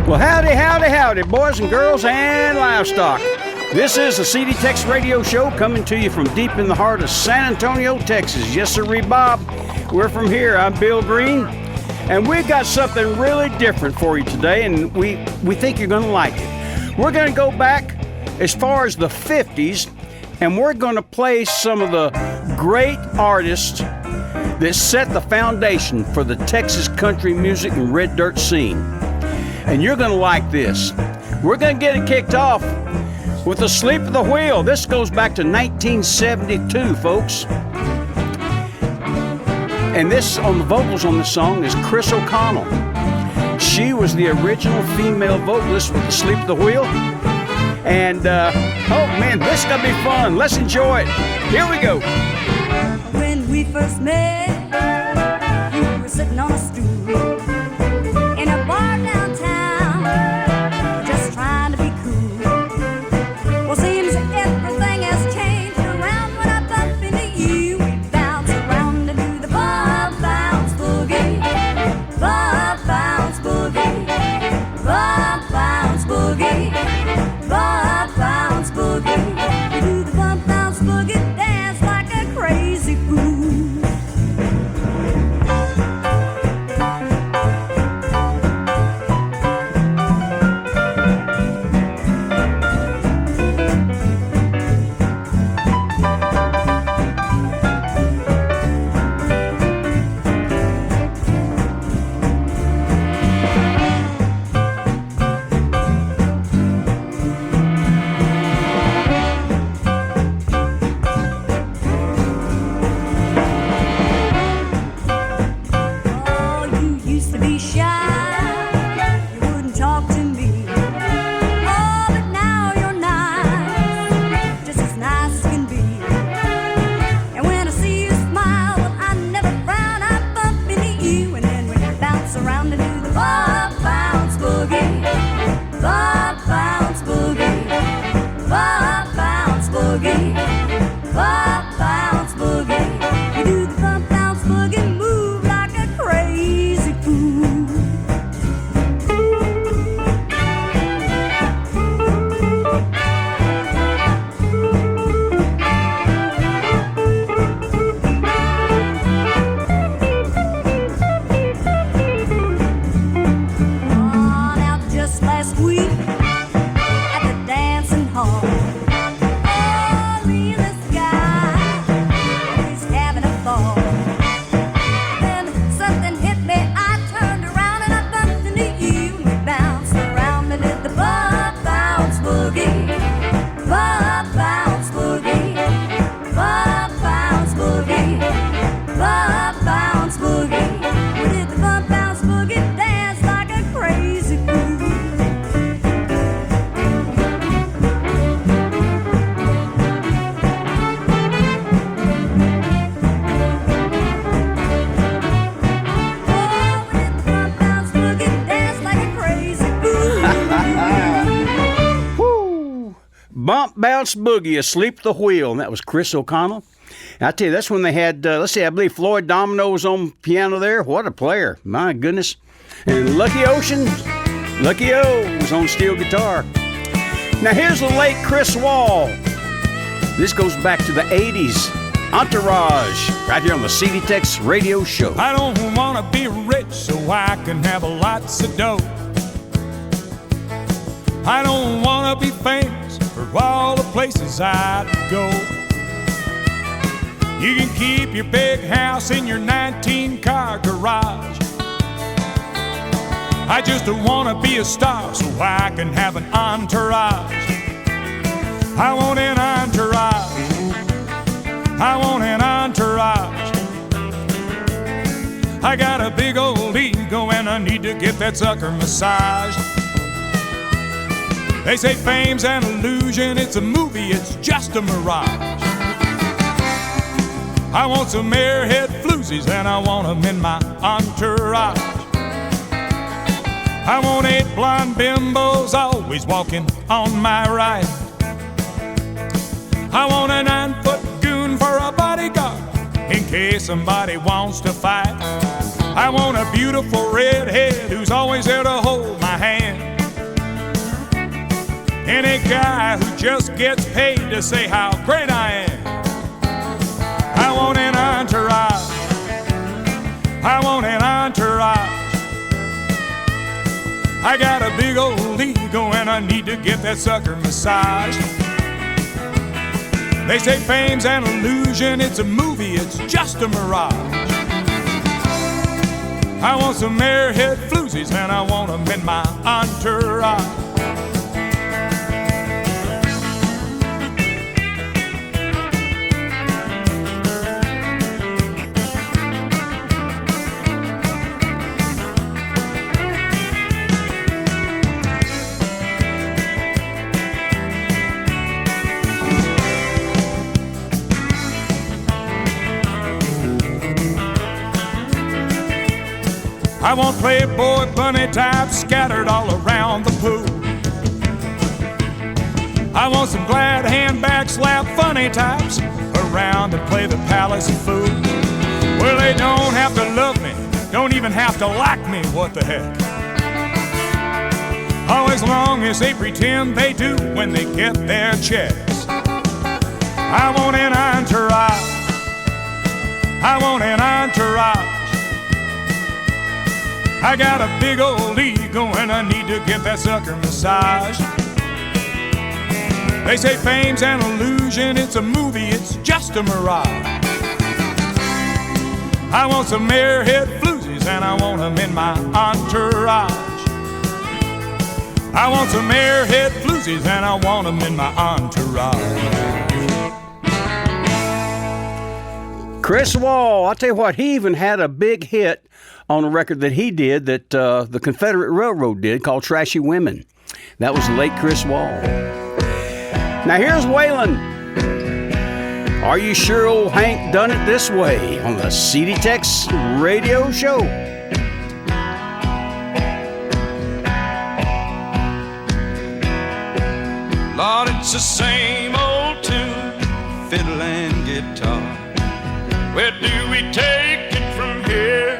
Well, howdy, howdy, howdy, boys and girls and livestock. This is the TEX radio show coming to you from deep in the heart of San Antonio, Texas. Yes, sir, Bob. We're from here. I'm Bill Green, and we've got something really different for you today, and we think you're going to like it. We're going to go back as far as the 50s, and we're going to play some of the great artists that set the foundation for the Texas country music and red dirt scene. And you're going to like this. We're going to get it kicked off with Asleep at the Wheel. This goes back to 1972, folks. And this, on the vocals on this song, is Chris O'Connell. She was the original female vocalist with Asleep at the Wheel. And, oh man, this is going to be fun. Let's enjoy it. Here we go. When we first met, you were sitting on a stool in a bar downtown, just trying to be cool. Well, seems everything has changed around when I bump into you. We bounce around and do the bump bounce boogie, bump bounce boogie, bump bounce boogie, bump bounce boogie. We do the bump bounce boogie, dance like a crazy fool. Bump Bounce Boogie, Asleep at the Wheel, and that was Chris O'Connell. And I tell you, that's when they had, let's see, I believe Floyd Domino was on piano there. What a player, my goodness. And Lucky Ocean, Lucky O was on steel guitar. Now here's the late Chris Wall. This goes back to the 80s. Entourage, right here on the TEX radio show. I don't want to be rich so I can have lots of dough. I don't want to be famous for all the places I'd go. You can keep your big house in your 19-car garage. I just want to be a star so I can have an entourage. I want an entourage. I want an entourage. I got a big old ego and I need to get that sucker massaged. They say fame's an illusion, it's a movie, it's just a mirage. I want some airhead floozies and I want them in my entourage. I want 8 blonde bimbos always walking on my right. I want a 9-foot goon for a bodyguard in case somebody wants to fight. I want a beautiful redhead who's always there to hold my hand. Any guy who just gets paid to say how great I am. I want an entourage. I want an entourage. I got a big old ego and I need to get that sucker massaged. They say fame's an illusion, it's a movie, it's just a mirage. I want some airhead floozies and I want them in my entourage. I want playboy bunny types scattered all around the pool. I want some glad handbag slap funny types around and play the palace fool. Well, they don't have to love me, don't even have to like me, what the heck. Oh, as long as they pretend they do when they get their checks. I want an entourage. I want an entourage. I got a big old ego and I need to get that sucker massaged. They say fame's an illusion, it's a movie, it's just a mirage. I want some airhead floozies and I want them in my entourage. I want some airhead floozies and I want them in my entourage. Chris Wall, I'll tell you what, he even had a big hit on a record that he did that the Confederate Railroad did called Trashy Women. That was the late Chris Wall. Now here's Waylon. Are you sure old Hank done it this way on the TEX radio show? Lord, it's the same old tune, fiddle and guitar. Where do we take it from here?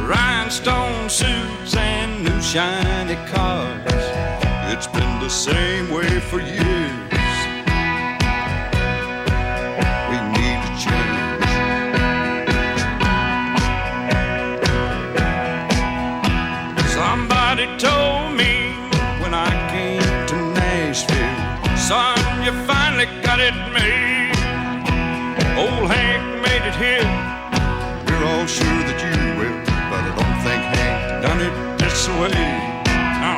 Rhinestone suits and new shiny cars. It's been the same way for years. We need a change. Somebody told me when I came to Nashville, son, you finally got it made. Old Hank made it here. We're all sure that you will, but I don't think Hank done it this way. No,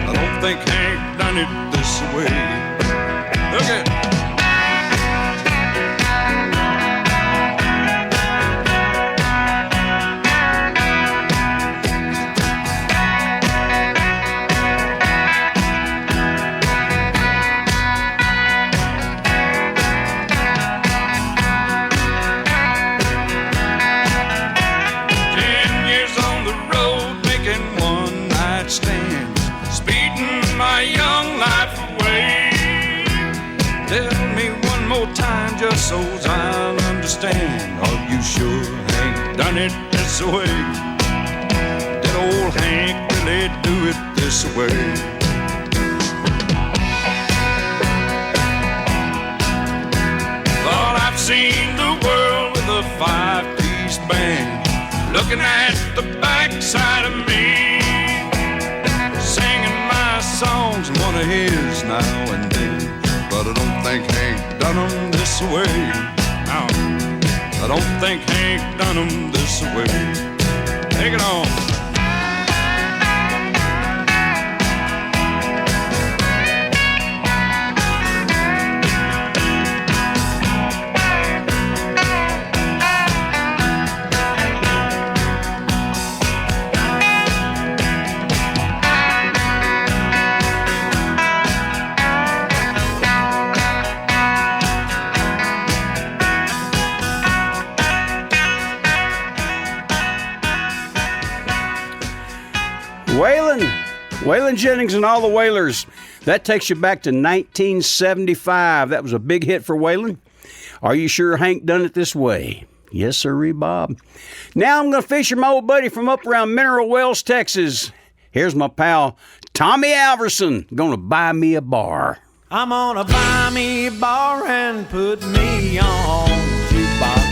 I don't think Hank done it this way. Look at it. Just so I'll understand. Are you sure Hank done it this way? Did old Hank really do it this way? Lord, I've seen the world with a five-piece band looking at the backside of me, singing my songs and one of his now and then. But I don't think Hank done them this way. No, I don't think Hank done them this way. Take it on. Waylon Jennings and all the Wailers. That takes you back to 1975. That was a big hit for Waylon. Are you sure Hank done it this way? Yes, sirree, Bob. Now I'm going to feature my old buddy from up around Mineral Wells, Texas. Here's my pal, Tommy Alverson, gonna buy me a bar. I'm gonna buy me a bar and put me on the jukebox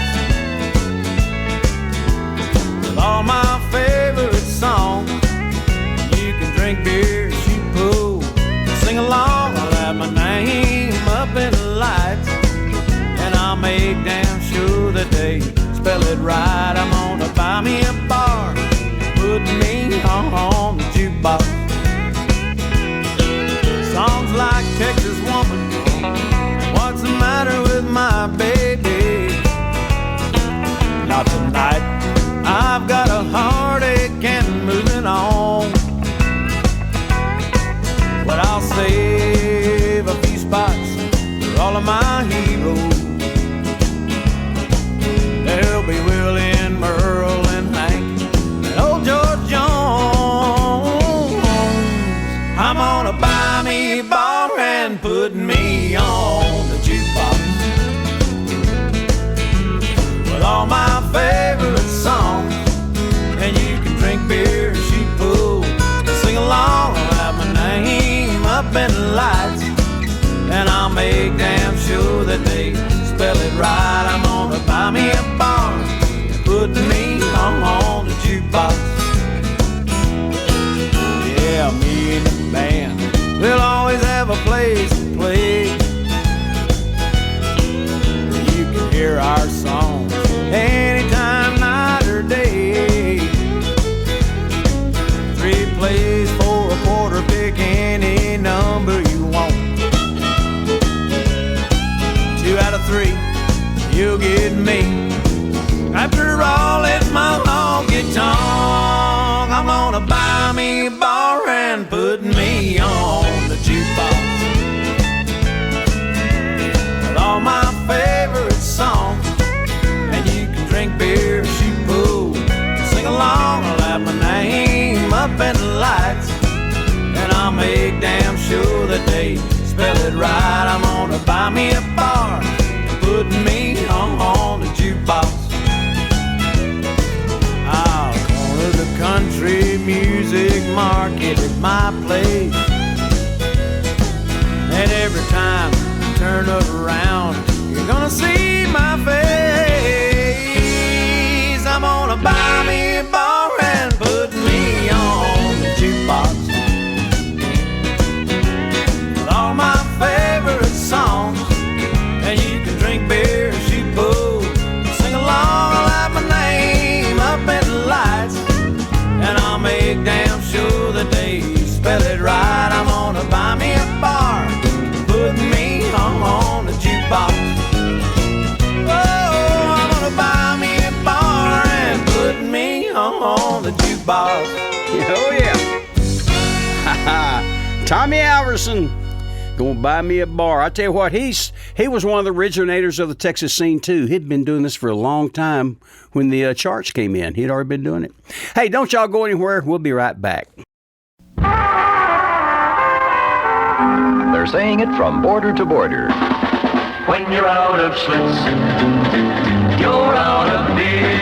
with all my favorite songs. You can drink beer, shoot pool, sing along. I'll have my name up in the lights, and I'll make damn sure that they spell it right. I'm gonna buy me a bar, put me on the jukebox. Songs like Texas Woman, what's the matter with my baby? Not tonight, I've got a heartache and moving on. But I'll save a few spots for all of my heroes. There'll be Willie and Merle and Hank and old George Jones. I'm gonna buy me a bar and put me on the jukebox with all my favorite songs. And you can drink beer, shoot pool, sing along. I'll have my name up in the lights, and I'll make damn sure that they spell it right. I'm gonna buy me a bar, put me on the jukebox. Yeah, me and the band, we'll always have a place to play. You can hear our songs anytime, night or day. 3 plays for a quarter, pick any number you want. 2 out of 3, you'll get me. After all, it's my honky tonk. I'm gonna buy me a bar and put me on the jukebox with all my favorite songs. And you can drink beer, shoot pool, sing along. I'll have my name up in the lights, and I'll make damn sure that they spell it right. I'm gonna buy me a bar, put me on the jukebox. I'll corner the country music market at my place, and every time you turn it around, you're gonna see my face. I'm gonna buy me a bar and put me on the jukebox with all my favorite songs. And you can drink beer, shoot pool, sing along. I'll have my name up in the lights, and I'll make damn sure that they spell it right. I'm gonna buy me a bar, put me on the jukebox. Oh, I'm gonna buy me a bar and put me on the jukebox. Oh, yeah. Tommy Alverson, gonna buy me a bar. I tell you what, he was one of the originators of the Texas scene, too. He'd been doing this for a long time when the charts came in. He'd already been doing it. Hey, don't y'all go anywhere. We'll be right back. They're saying it from border to border. When you're out of Schlitz, you're out of beer.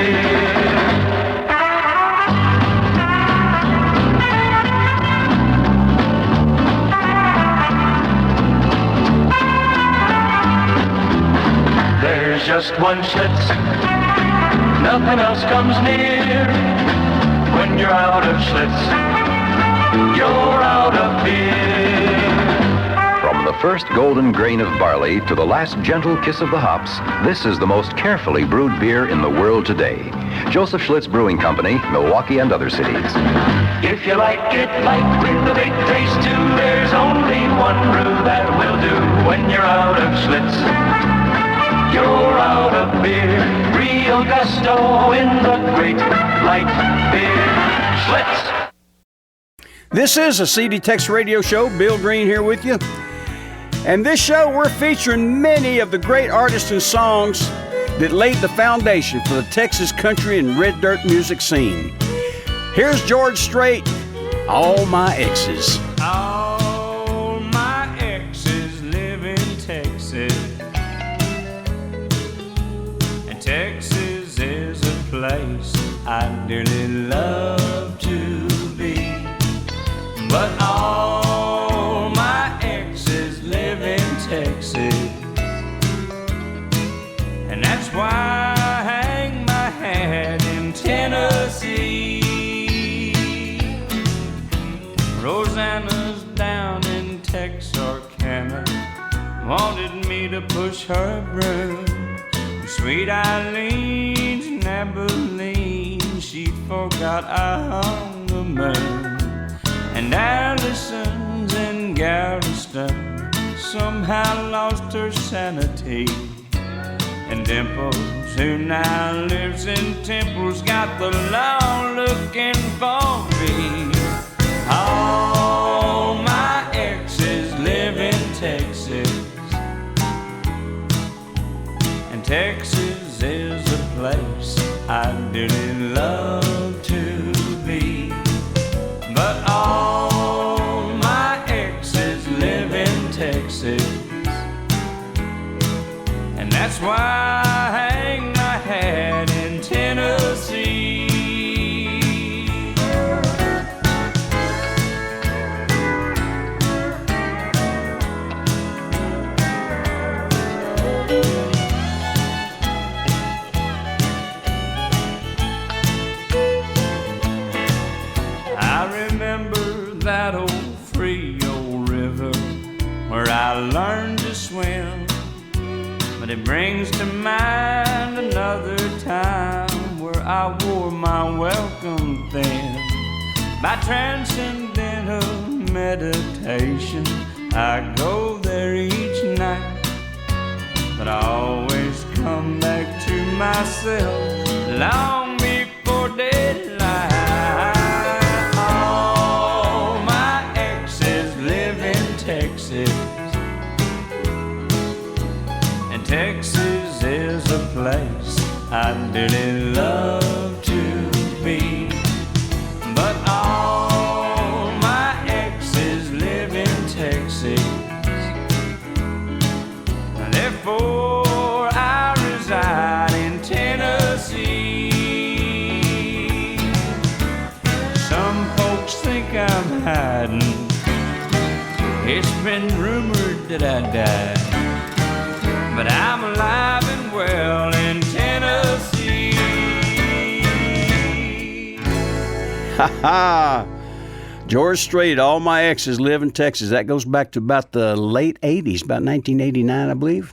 There's just one Schlitz, nothing else comes near. When you're out of Schlitz, you're out of beer. From the first golden grain of barley to the last gentle kiss of the hops, this is the most carefully brewed beer in the world today. Joseph Schlitz Brewing Company, Milwaukee and other cities. If you like it light with a big taste too, there's only one brew that will do. When you're out of Schlitz, you're out of beer. Real gusto in the great light beer. Schlitz. This is a CD Tex radio show. Bill Green here with you. And this show, we're featuring many of the great artists and songs that laid the foundation for the Texas country and red dirt music scene. Here's George Strait, All My Exes. All my exes live in Texas, and Texas is a place I dearly love to be. But all Rosanna's down in Texarkana, wanted me to push her broom. Sweet Eileen's in Abilene, she forgot I hung the moon. And Allison's in Galveston, somehow lost her sanity. And Dimples, who now lives in Temple's, got the law looking for me. All my exes live in Texas, and Texas is a place I really love to be. But all my exes live in Texas, and that's why I hang my hat in Tennessee. I remember that old Frio River where I learned to swim, but it brings to mind another time where I wore my welcome thin. By transcendental meditation, I go there each night, but I always come back to myself long before daylight. All my exes live in Texas, and Texas is a place I really love to be. But all my exes live in Texas, and therefore I reside in Tennessee. Some folks think I'm hiding, it's been rumored that I died, but I'm alive and well in Tennessee. Ha ha! George Strait, all my exes live in Texas. That goes back to about the late 80s, about 1989, I believe.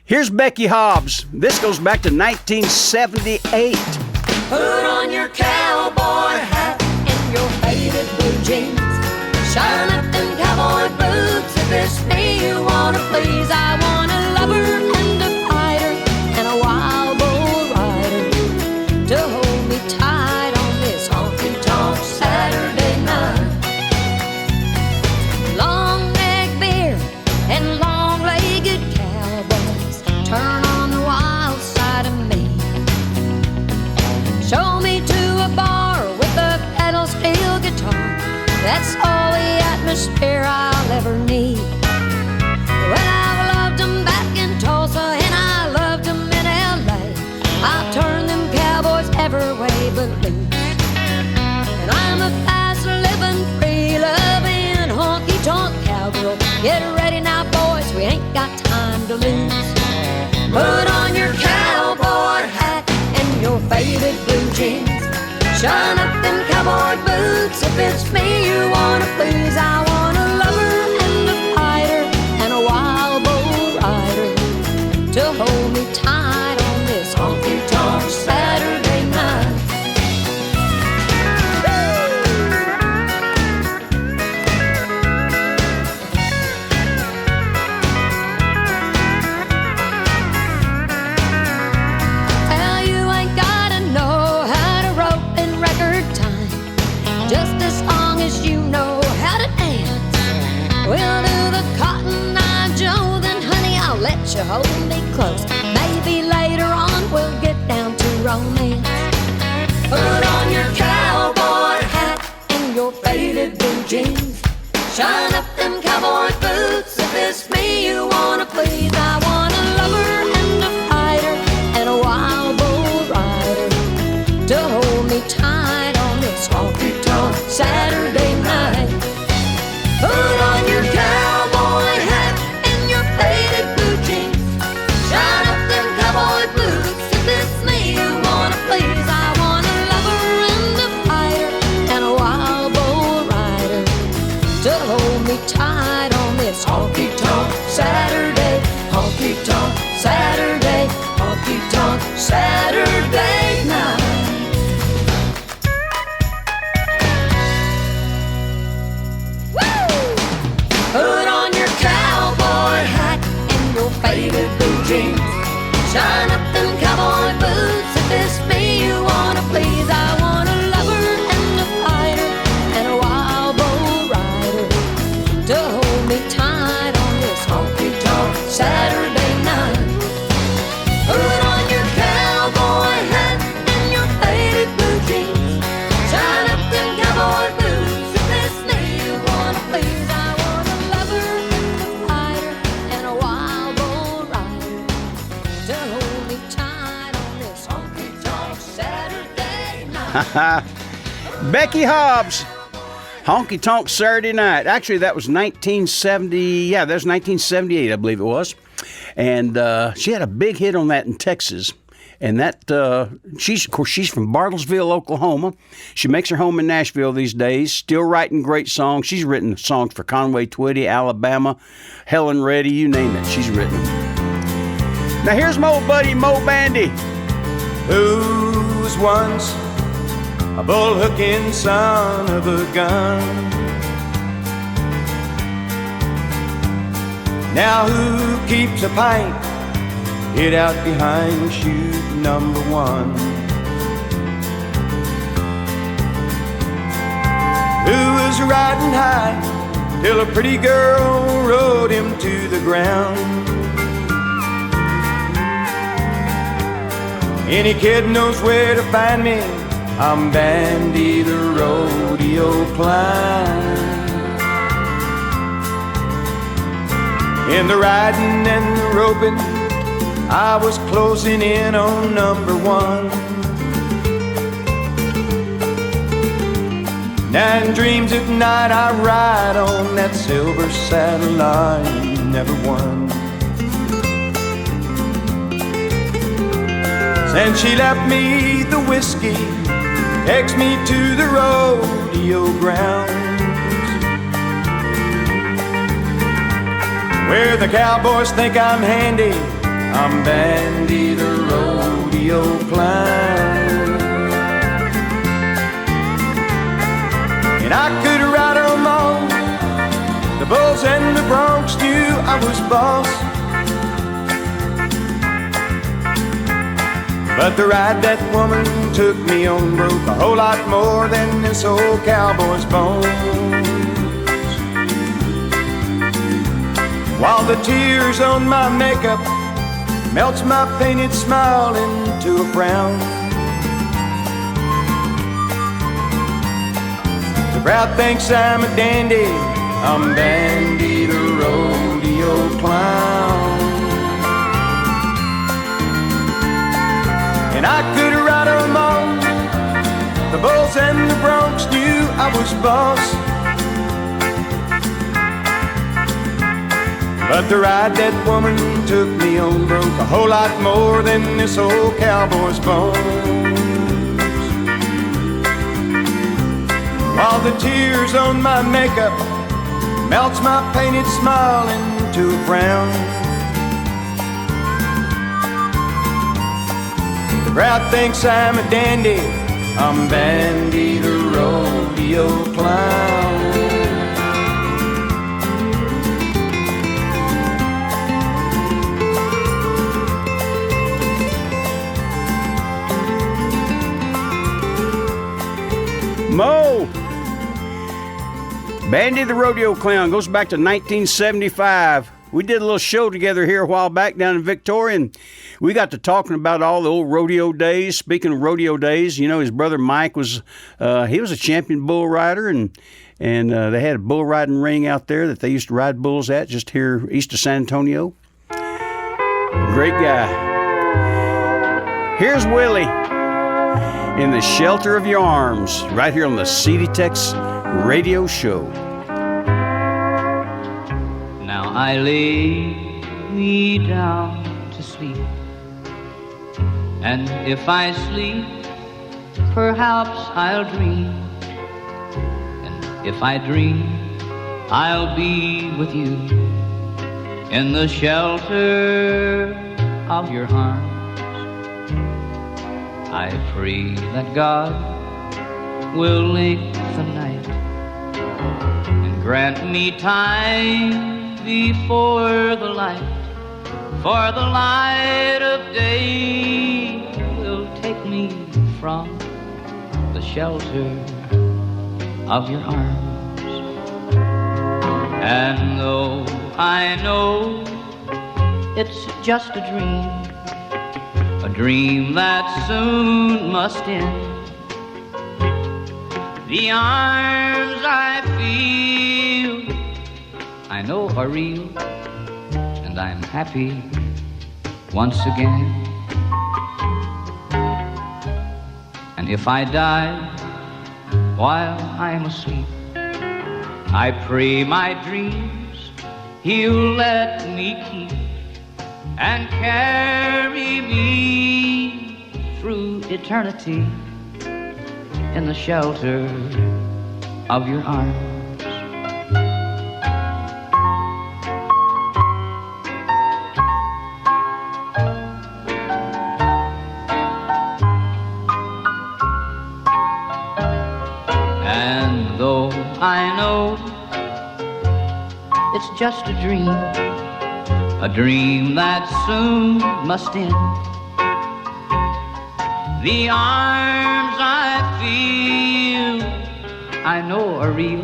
Here's Becky Hobbs. This goes back to 1978. Put on your cowboy hat and your faded blue jeans. Shine up them cowboy boots. If it's me you wanna please, I want a lover and a fighter and a wild bull rider to hold me tight on this honky-tonk Saturday night. Long-neck beer and long-legged cowboys turn on the wild side of me. Show me to a bar with a pedal steel guitar. That's all the atmosphere I'll ever need. Well, I've loved them back in Tulsa and I loved them in L.A. I'll turn them cowboys every way but loose. And I'm a fast-living, free-loving, honky-tonk cowgirl. Get ready now, boys, we ain't got time to lose. Put on your cowboy hat and your faded blue jeans. Shine up them cowboy boots. If it's me you wanna please, I want a lover and a fighter and a wild bull rider to hold me tight on this honky-tonk Saturday night. Well, you ain't gotta know how to rope in record time, just as long as you know how to dance. We'll do the Cotton Eye Joe, then honey, I'll let you hold me close. Maybe later on we'll get down to romance. Put on your cowboy hat and your faded blue jeans. Shine up them cowboy boots. If it's me you wanna please, I want a lover and a fighter and a wild bull rider to hold me tight on this honky-tonk Saturday night. Put on your cowboy hat and your faded blue jeans. Shine up them cowboy boots. If it's me you wanna please, I want a lover and a fighter and a wild bull rider jeans. Shine up them cowboy boots if it's me you wanna please. I want a lover and a fighter and a wild bull rider to hold me tight on this honky-tonk Saturday night. Put on your cowboy hat and your faded blue jeans. Shine up them cowboy boots if it's me you wanna please. I want a lover and a fighter and a wild bull rider to hold me tight on this honky-tonk Saturday night. Becky Hobbs, Honky Tonk Saturday Night. Actually, that was 1970. Yeah, that was 1978, I believe it was. And she had a big hit on that in Texas. And that she's from Bartlesville, Oklahoma. She makes her home in Nashville these days. Still writing great songs. She's written songs for Conway Twitty, Alabama, Helen Reddy, you name it. She's written them. Now here's my old buddy Mo Bandy. Who was once a bull-hooking son of a gun? Now who keeps a pint hid out behind chute number 1? Who was riding high till a pretty girl rode him to the ground? Any kid knows where to find me. I'm Bandy the rodeo clown. In the riding and the roping, I was closing in on number 1. Now in dreams at night I ride on that silver saddle line, never won. Since she left me the whiskey, takes me to the rodeo grounds, where the cowboys think I'm handy. I'm Bandy the rodeo clown. And I could ride them all. The bulls and the broncs knew I was boss. But the ride that woman took me on broke a whole lot more than this old cowboy's bones. While the tears on my makeup melts my painted smile into a frown, the crowd thinks I'm a dandy. I'm Bandy the rodeo clown. And I could ride them all. The bulls and the broncs knew I was boss. But the ride that woman took me on broke a whole lot more than this old cowboy's bones. While the tears on my makeup melts my painted smile into a frown, the crowd thinks I'm a dandy. I'm Bandy the rodeo clown. Mo! Bandy the Rodeo Clown goes back to 1975. We did a little show together here a while back down in Victoria, and we got to talking about all the old rodeo days. Speaking of rodeo days, you know, his brother Mike was he was a champion bull rider, and they had a bull riding ring out there that they used to ride bulls at just here east of San Antonio. Great guy. Here's Willie in the shelter of your arms, right here on the TEX radio show. Now I lay me down to sleep, and if I sleep, perhaps I'll dream, and if I dream, I'll be with you in the shelter of your arms. I pray that God will lengthen the night and grant me time before the light for the light of day will take me from the shelter of your arms. And though I know it's just a dream that soon must end, the arms I feel I know are real, and I'm happy once again. And if I die while I'm asleep, I pray my dreams He'll let me keep and carry me through eternity in the shelter of your arms. And though I know it's just a dream that soon must end, the arms I feel I know are real,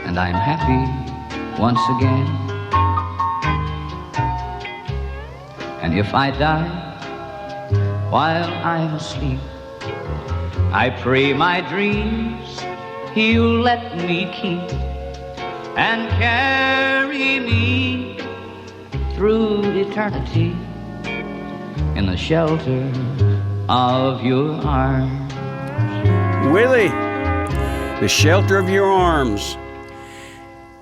and I'm happy once again. And if I die while I'm asleep, I pray my dreams He'll let me keep and carry me through eternity in the shelter of your arms. Willie, the shelter of your arms.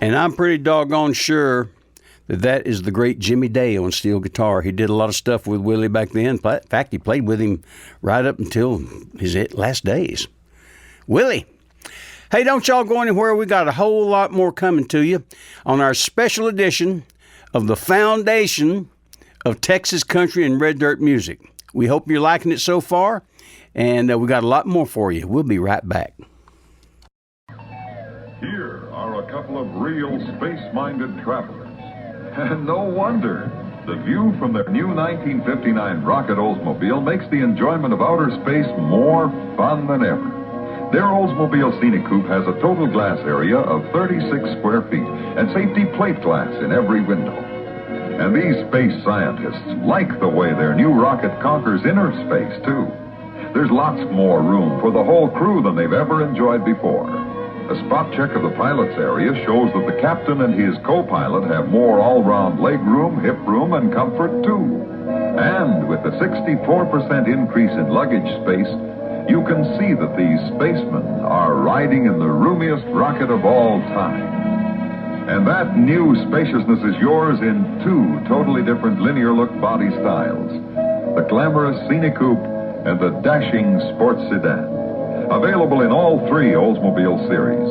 And I'm pretty doggone sure that is the great Jimmy Day on steel guitar. He did a lot of stuff with Willie back then. In fact, he played with him right up until his last days. Willie. Hey, don't y'all go anywhere. We got a whole lot more coming to you on our special edition of the Foundation of Texas Country and Red Dirt Music. We hope you're liking it so far, and we got a lot more for you. We'll be right back. Here are a couple of real space-minded travelers. And no wonder. The view from their new 1959 Rocket Oldsmobile makes the enjoyment of outer space more fun than ever. Their Oldsmobile Scenic Coupe has a total glass area of 36 square feet and safety plate glass in every window. And these space scientists like the way their new rocket conquers inner space, too. There's lots more room for the whole crew than they've ever enjoyed before. A spot check of the pilot's area shows that the captain and his co-pilot have more all-round leg room, hip room, and comfort, too. And with a 64% increase in luggage space, you can see that these spacemen are riding in the roomiest rocket of all time. And that new spaciousness is yours in two totally different linear-look body styles. The glamorous Scenic Coupe and the dashing sports sedan. Available in all three Oldsmobile series.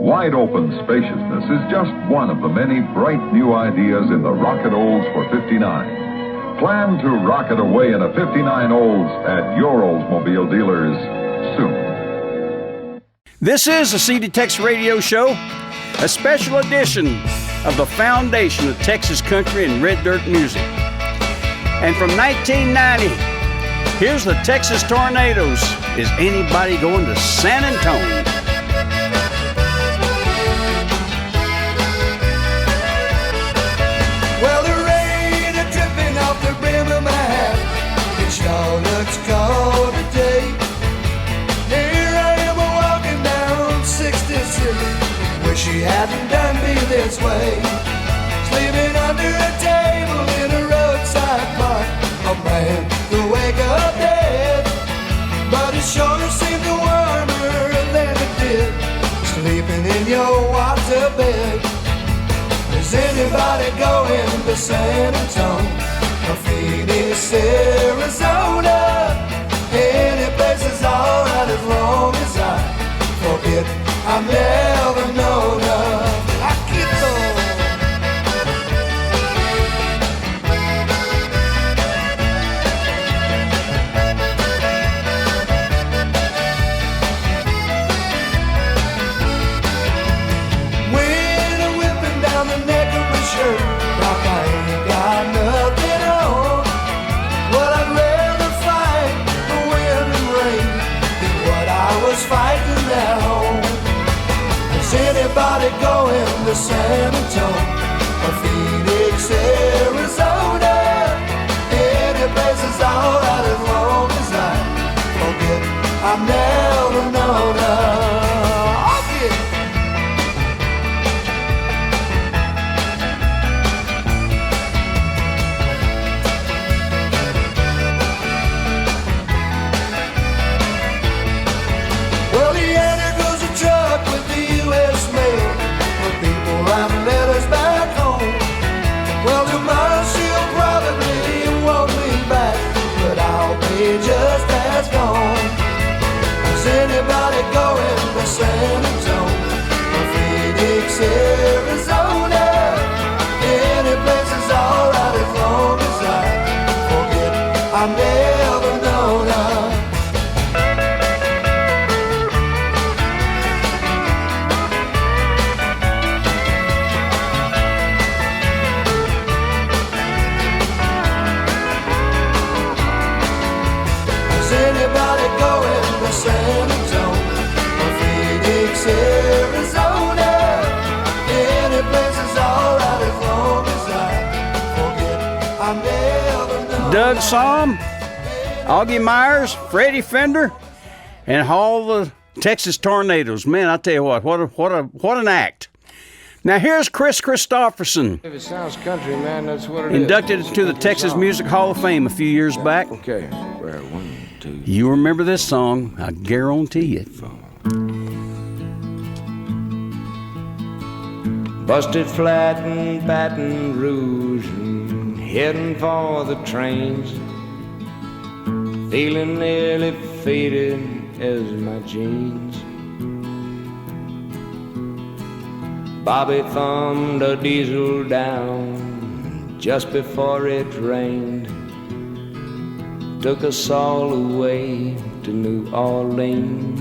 Wide-open spaciousness is just one of the many bright new ideas in the Rocket Olds for 59. Plan to rocket away in a 59 Olds at your Oldsmobile dealers soon. This is the CD TEX Radio Show, a special edition of the Foundation of Texas Country and Red Dirt Music. And from 1990, here's the Texas Tornadoes. Is anybody going to San Antonio? Well, the rain is dripping off the brim of my hat. It sure looks cold today. Here I am walking down 66. Wish she hadn't done me this way. Sleeping under a table in a roadside park. A man to wake up dead. But it sure seemed warmer than it did sleeping in your water bed. Is anybody going to San Antonio or Phoenix, Arizona? Any place is alright as long as I forget I've never known of. to San Antonio or Phoenix, Arizona. Any place is alright as long as I forget I've never known her. Well, the Anna goes a truck with the U.S. mail for people writing letters back home. Well, tomorrow she'll probably want me back, but I'll be just as gone. Is anybody going to San Antonio or Phoenix, Arizona? Any place is alright as long as I forget I've never known her. Is anybody going to San Antonio or Phoenix, Arizona? Any place is alright as long as I forget I've never known. Doug Somm, Augie Myers, Freddie Fender, and all the Texas Tornadoes. Man, I tell you what an act. Now here's Chris Christopherson, If it sounds country, man, that's what it is. inducted into the Texas Music Hall of Fame a few years back. Okay, well, 1, 2. You remember this song, I guarantee it. Busted flat in Baton Rouge and heading for the trains. Feeling nearly faded as my jeans. Bobby thumbed a diesel down just before it rained. Took us all away to New Orleans.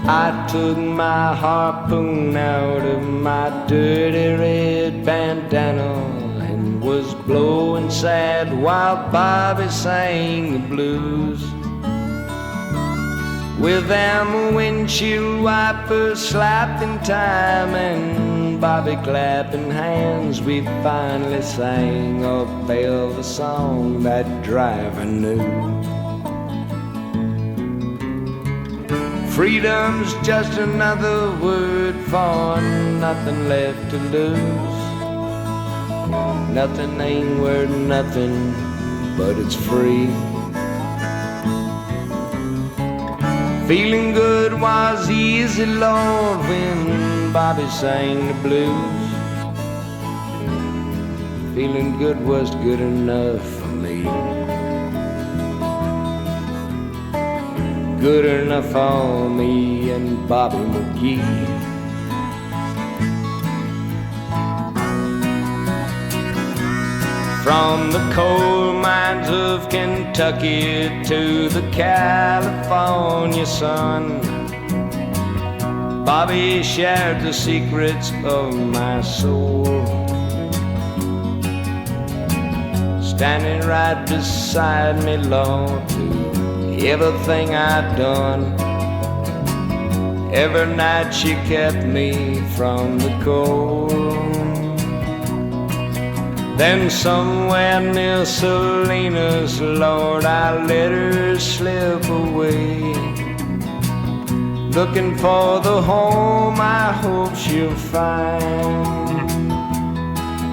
I took my harpoon out of my dirty red bandana and was blowing sad while Bobby sang the blues. With them windshield wipers slapping time and Bobby clapping hands, we finally sang a velvet song that driver knew. Freedom's just another word for nothing left to lose. Nothing ain't worth nothing, but it's free. Feeling good was easy, Lord, when Bobby sang the blues. Feeling good was good enough for me. Good enough for me and Bobby McGee. From the coal mines of Kentucky to the California sun, Bobby shared the secrets of my soul. Standing right beside me, Lord, through everything I'd done. Every night she kept me from the cold. Then somewhere near Salinas, Lord, I let her slip away, looking for the home I hope she'll find.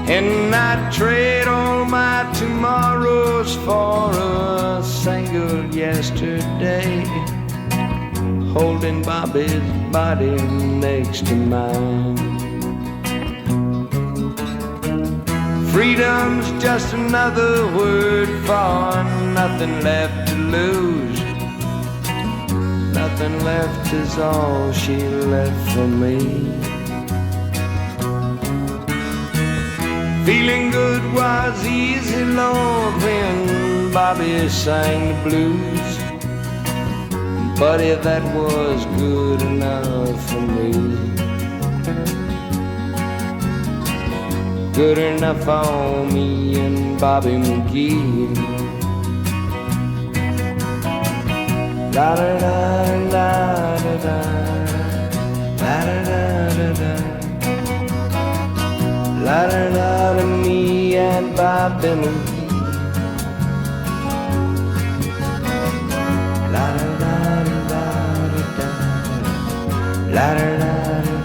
And I'd trade all my tomorrows for a single yesterday, holding Bobby's body next to mine. Freedom's just another word for nothing left to lose. Nothing left is all she left for me. Feeling good was easy, Lord, when Bobby sang the blues. Buddy, that was good enough for me. Good enough for me and Bobby McGee. La da da da da da da da da Bobby McGee. La da da da da da, la da da da,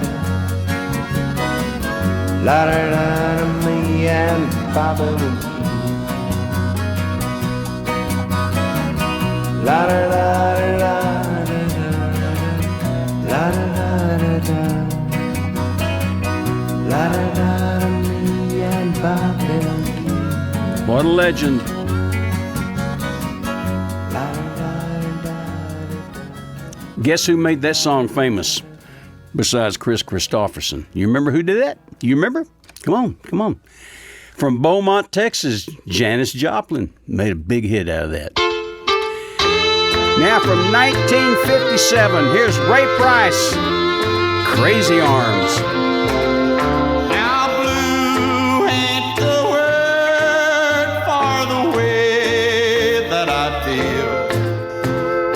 la da da da, me and Bobby McGee. La da da da da da, la da da da, la da da da, me and Bobby McGee. What a legend. Guess who made that song famous besides Chris Christopherson? You remember who did that? You remember? Come on, come on. From Beaumont, Texas, Janis Joplin made a big hit out of that. Now from 1957, here's Ray Price, Crazy Arms. Now blue ain't the word for the way that I feel,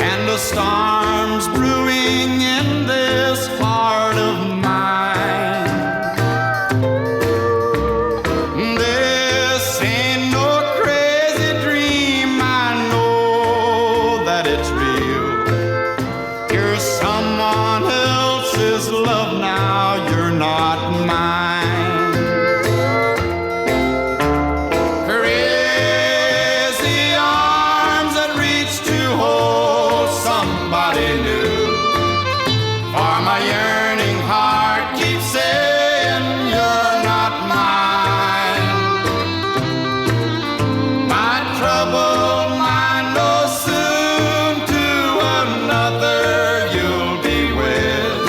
and the storm's brewing in this heart of mine. This ain't no crazy dream, I know that it's real. You're someone else's love now, you're not mine. Crazy arms that reach to hold somebody new. For my yearning heart keeps saying you're not mine. My troubled mind knows soon to another you'll be with,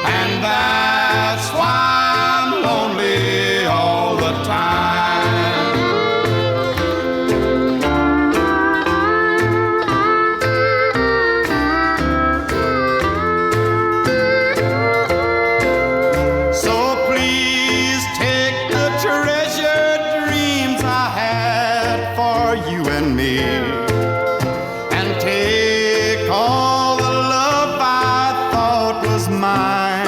and that's why I'm lonely all the time. So please take the treasured dreams I had for you and me, and take all the love I thought was mine.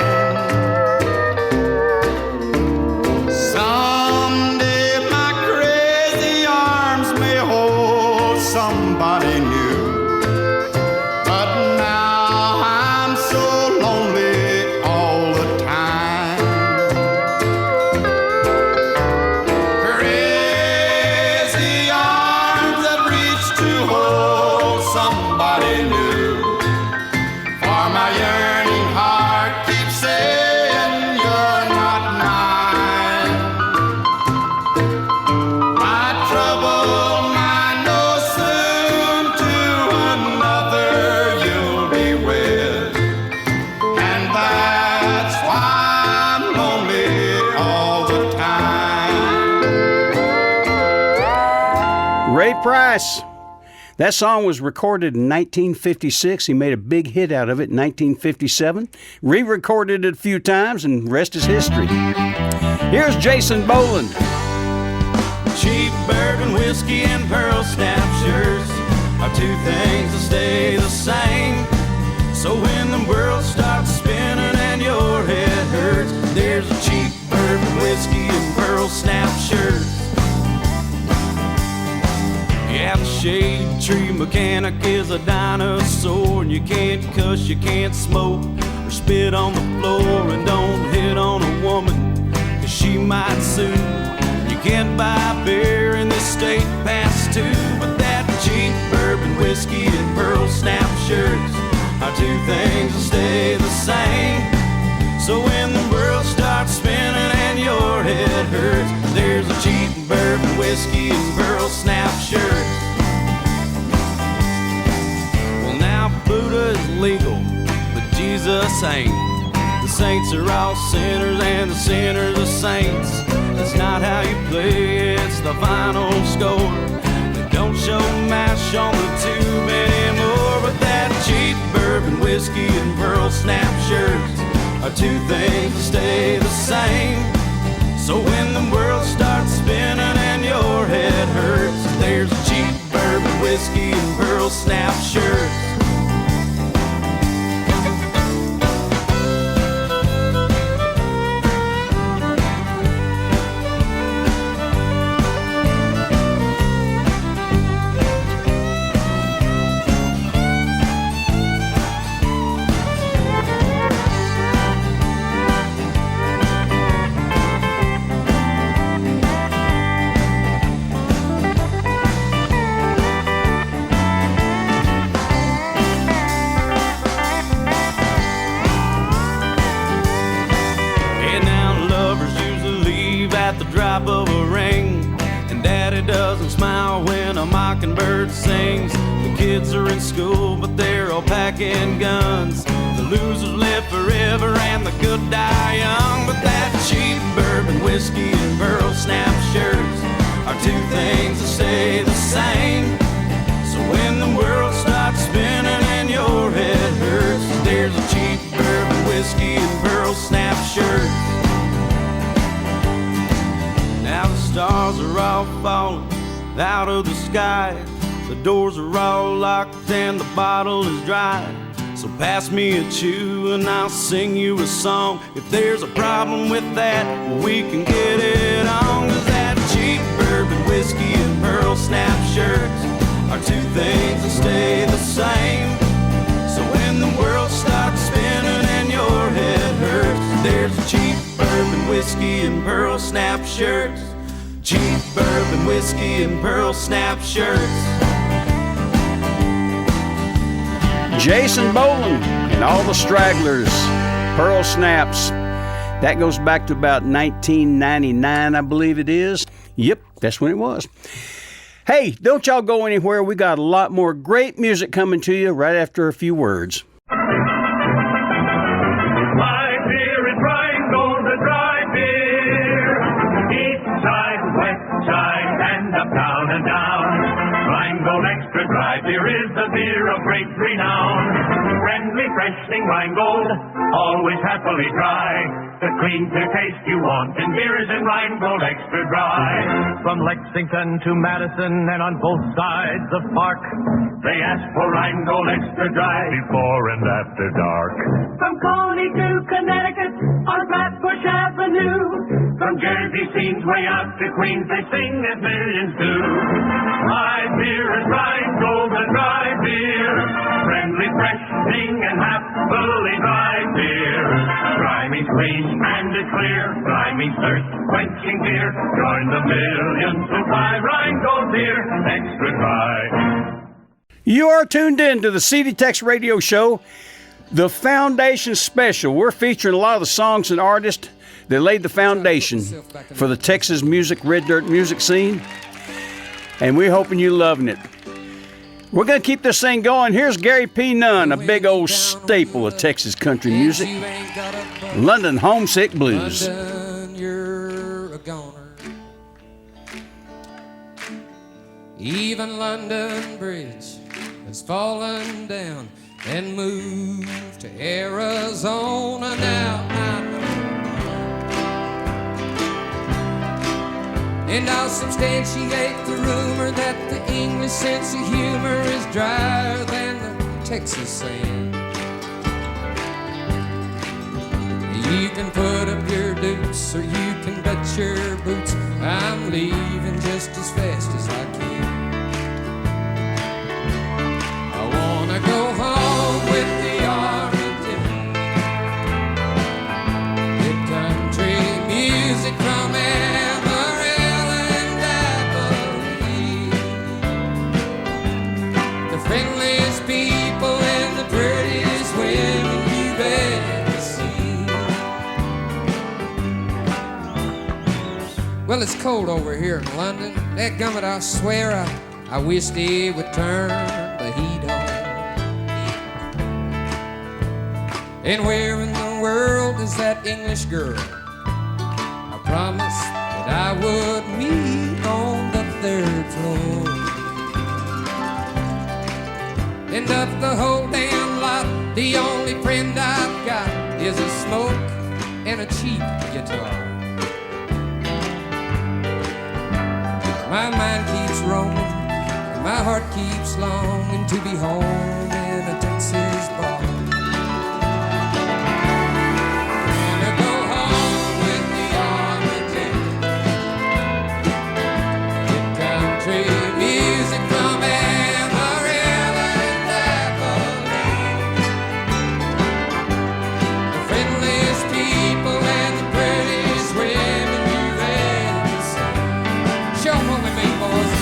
Someday my crazy arms may hold somebody new, but now I'm so lonely all the time. Crazy arms that reach to hold somebody new. For my yearning heart keeps saying you're not mine. My troubled mind knows soon to another you'll be with, and that's why I'm lonely all the time. Ray Price. That song was recorded in 1956. He made a big hit out of it in 1957. Re-recorded it a few times, and the rest is history. Here's Jason Boland. Cheap bourbon whiskey and pearl snap shirts are two things that stay the same. So when the world starts spinning and your head hurts, there's a cheap bourbon whiskey and pearl snap shirt. Yeah, the shade tree mechanic is a dinosaur, and you can't cuss, you can't smoke, or spit on the floor, and don't hit on a woman, 'cause she might sue. You can't buy beer in this state past 2, but that cheap bourbon whiskey and pearl snap shirts are two things that stay the same. So when the world starts spinning and your head hurts, there's a cheap bourbon whiskey and pearl snap shirt. Well, now Buddha is legal, but Jesus ain't. The saints are all sinners and the sinners are saints. That's not how you play, it's the final score. But don't show mash on the tube anymore. But that cheap bourbon whiskey and pearl snap shirts are two things that stay the same. So when the world starts spinning and your head hurts, there's a cheap bourbon whiskey and pearl snap shirt. bird sings. The kids are in school, but they're all packing guns. The losers live forever and the good die young. But that cheap bourbon whiskey and pearl snap shirts are two things that stay the same. So when the world stops spinning and your head hurts, there's a cheap bourbon whiskey and pearl snap shirt. Now the stars are all falling out of the sky. The doors are all locked and the bottle is dry. So pass me a chew and I'll sing you a song. If there's a problem with that, we can get it on. 'Cause that cheap bourbon whiskey and pearl snap shirts are two things that stay the same. So when the world starts spinning and your head hurts, there's a cheap bourbon whiskey and pearl snap shirts. Cheap bourbon whiskey and pearl snap shirts. Jason Boland and all the stragglers, Pearl Snaps. That goes back to about 1999, I believe it is. Yep, that's when it was. Hey, don't y'all go anywhere. We got a lot more great music coming to you right after a few words. My beer is Rheingold, the dry beer. East side, west side, and up, down and down. Rheingold Extra Dry Beer is the beer of great renown. Friendly, freshening Rheingold, always happily dry. The clean, clear taste you want in beer is in Rheingold Extra Dry. From Lexington to Madison and on both sides of Park, they ask for Rheingold Extra Dry before and after dark. From Coney to Connecticut on Flatbush Avenue, from Jersey scenes way out to Queens, they sing as millions do. My beer is Rheingold, the dry beer, friendly, freshening, and happily dry beer. Dry means clean and it's clear, dry means thirst-quenching beer. Join the millions who buy Rheingold beer Extra Dry. You are tuned in to the TEX radio show, the Foundation Special. We're featuring a lot of the songs and artists that laid the foundation for the Texas red dirt music scene, and we're hoping you're loving it. We're going to keep this thing going. Here's Gary P. Nunn, a big old staple of Texas country music, London Homesick Blues. London, you're a goner. Even London Bridge has fallen down and moved to Arizona now. And I'll substantiate the rumor that the English sense of humor is drier than the Texas sand. You can put up your dukes or you can bet your boots. I'm leaving just as fast as I can. I wanna go home with the Arlington. Get country music from Amarillo and Abilene. The friendliest people and the prettiest women you've ever seen. Well, it's cold over here in London. Dadgummit, I swear I wish they would turn the heat on. And where in the world is that English girl I promised that I would meet on the 3rd floor? And of the whole damn lot, the only friend I've got is a smoke and a cheap guitar. My mind keeps roaming, and my heart keeps longing to be home in a Texas bar. Wanna go home with the Arlington. Get country music from Amarillo and Abilene. The friendliest people and the prettiest women you've ever seen. Show 'em what we mean, boys.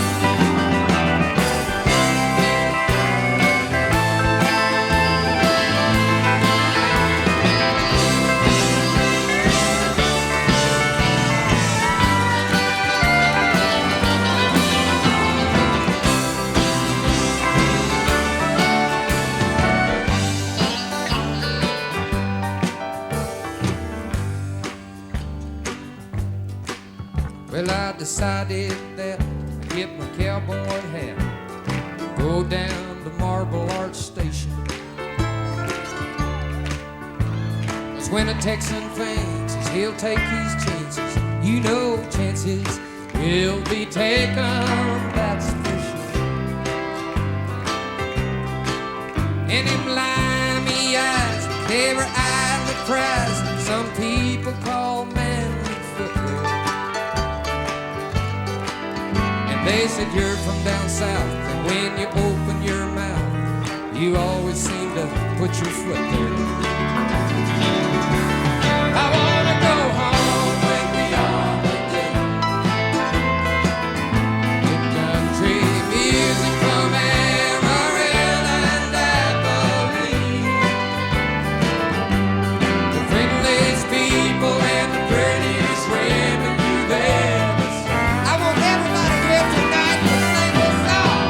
Well, I decided that I'd get my cowboy hat, go down to Marble Arch Station. 'Cause when a Texan fancies he'll take his chances, you know chances will be taken, that's for sure. And them limey eyes, every eye that cries, some people call manly footwear. And they said you're from down south, and when you open your mouth, you always seem to put your foot there. I wanna go home when we are again. Get country music from Amarillo and Abilene. The friendliest people and the prettiest women you've ever seen. I want everybody here tonight to sing this song.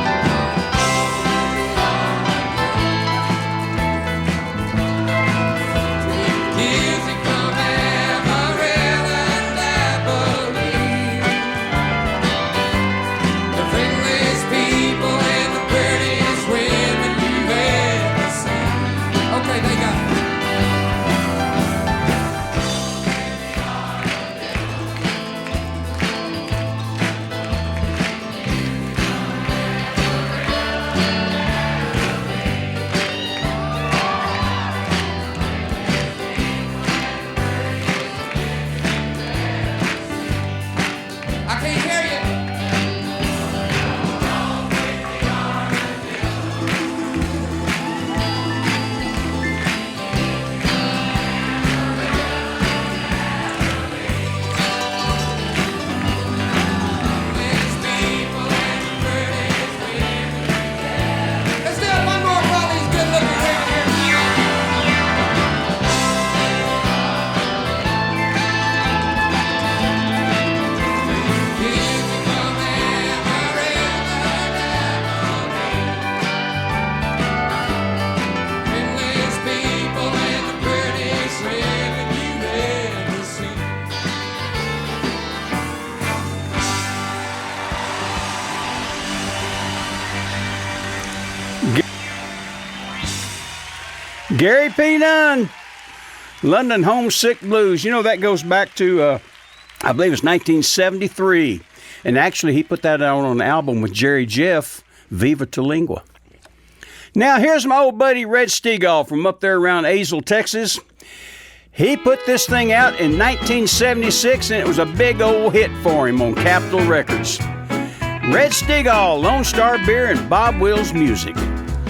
Music from Amarillo and Abilene. The friendliest people and the prettiest women you've ever seen. Okay, they got it. I can't hear you. Let's do it one more for all these good-looking women here. Music from Amarillo and Abilene. Friendliest people and the prettiest women you've ever seen. Gary P. Dunn, London Homesick Blues. You know, that goes back to, I believe it's 1973. And actually, he put that out on an album with Jerry Jeff, Viva Tulingua. Now, here's my old buddy Red Stegall from up there around Azle, Texas. He put this thing out in 1976, and it was a big old hit for him on Capitol Records. Red Stegall, Lone Star Beer, and Bob Wills Music.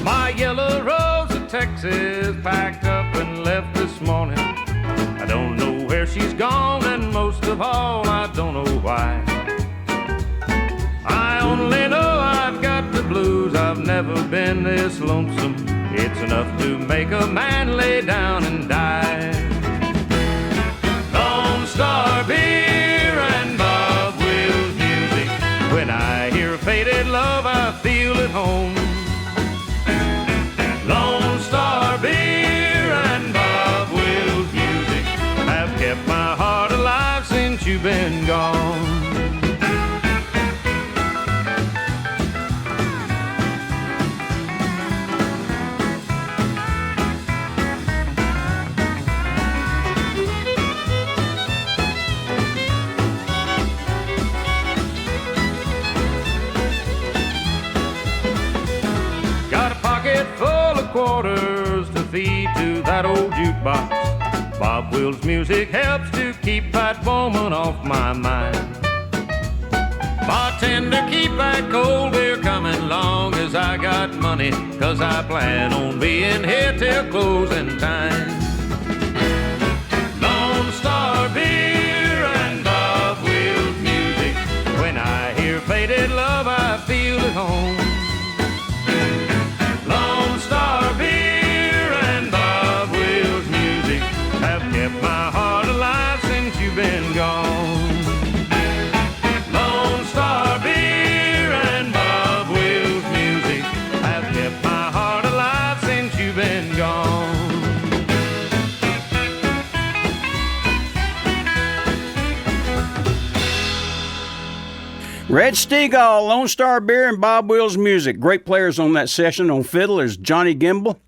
My yellow rose of Texas packed up and left this morning. I don't know where she's gone, and most of all, I don't know why. I only know I've got the blues. I've never been this lonesome. It's enough to make a man lay down and die. Lone Star Beer and Bob Wills Music. When I hear faded love, I feel at home. Lone Star Beer and Bob Wills Music have kept my heart alive since you've been gone. Got a pocket full of quarters to feed to that old jukebox. Bob Wills Music helps to keep that woman off my mind. Bartender, keep that cold beer coming long as I got money, 'cause I plan on being here till closing time. Lone Star Beer and Bob Wills Music. When I hear faded love, I feel at home. Lone Star Beer and Bob Wills Music have kept my heart alive since you've been gone. Lone Star Beer and Bob Wills Music have kept my heart alive since you've been gone. Red Stegall, Lone Star Beer, and Bob Wills Music. Great players on that session. On fiddle, there's Johnny Gimble.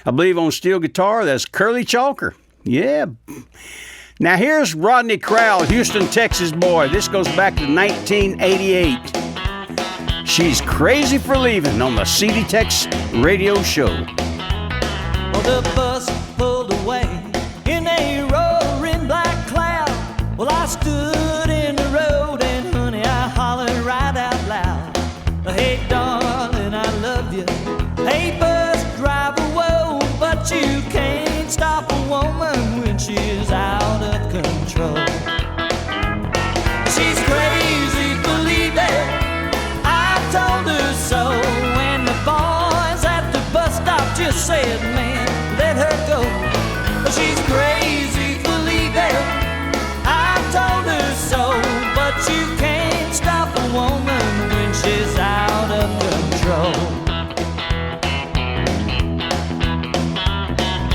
I believe on steel guitar, that's Curly Chalker. Yeah. Now here's Rodney Crowell, Houston, Texas boy. This goes back to 1988. She's Crazy for Leaving on the CD Tex radio show. Well, the bus pulled away in a roaring black cloud. Well, I stood in the road and honey, I hollered right out loud. Hey, darling, I love you. Hey, bus driver, whoa, but you can't stop a woman when she's out of control. She's crazy, believe it. I told her so. When the boys at the bus stop just said, man, let her go. She's crazy, believe it. I told her so. But you can't stop a woman when she's out of control.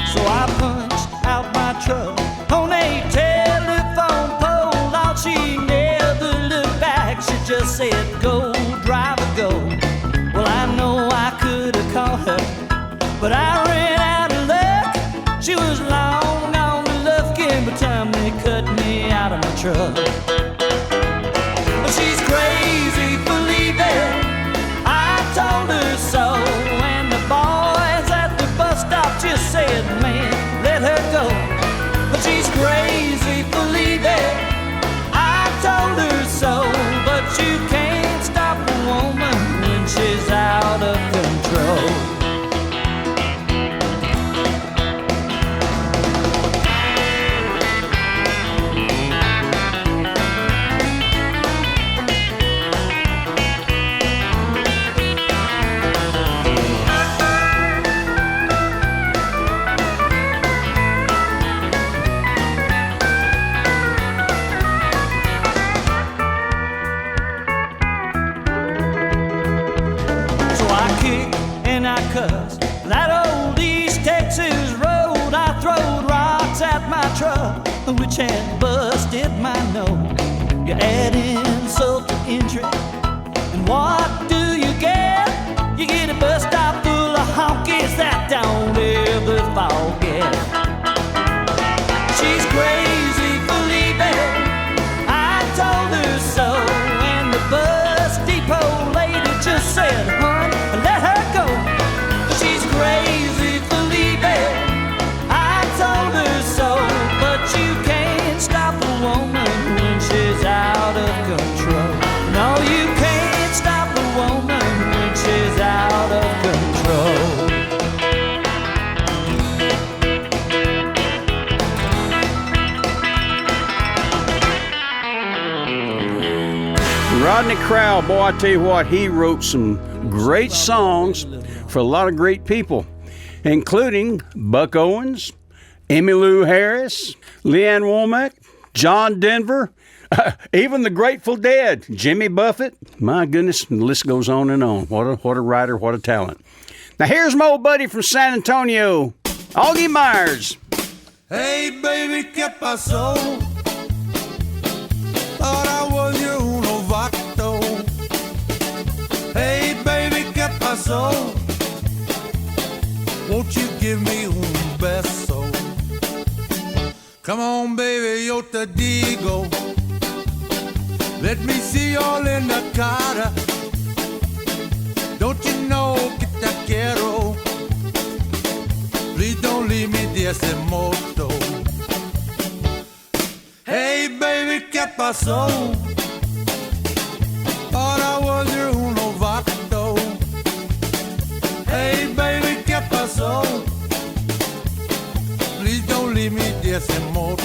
So I punched out my truck on a telephone pole. All she never looked back. She just said, go, driver, go. Well, I know I could have called her, but I ran out of luck. She was long on the Lufkin by the time they cut me out of my truck. But she's crazy, believe it. I told her so. And the boys at the bus stop just said, man, let her go. But she's crazy, believe it. I told her so. But you can't stop a woman when she's out of control. Cause that old East Texas road, I throwed rocks at my truck, which had busted my nose. You add insult to injury, and what do you get? You get a bus stop full of honkies that don't ever forget. She's crazy, believe it. I told her so. And the bus depot lady just said, hon, let her go. She's crazy, believe it. I told her so. But you can't stop a woman when she's out of control. No, you can't stop a woman when she's out of control. Rodney Crowell, boy, I tell you what, he wrote some great songs for a lot of great people, including Buck Owens, Emmylou Harris, Leanne Womack, John Denver, even the Grateful Dead, Jimmy Buffett. My goodness, the list goes on and on. What a writer, what a talent. Now here's my old buddy from San Antonio, Augie Myers. Hey, baby, ¿qué pasó? Thought I was your uno vato. Hey, baby, ¿qué pasó? Won't you give me un beso? Come on, baby, yo te digo. Let me see all in the cara. Don't you know que te quiero? Please don't leave me de ese modo. Hey, baby, ¿qué pasó? Thought I was your uno vato. Hey, baby, ¿qué pasó? Please don't leave me de ese modo.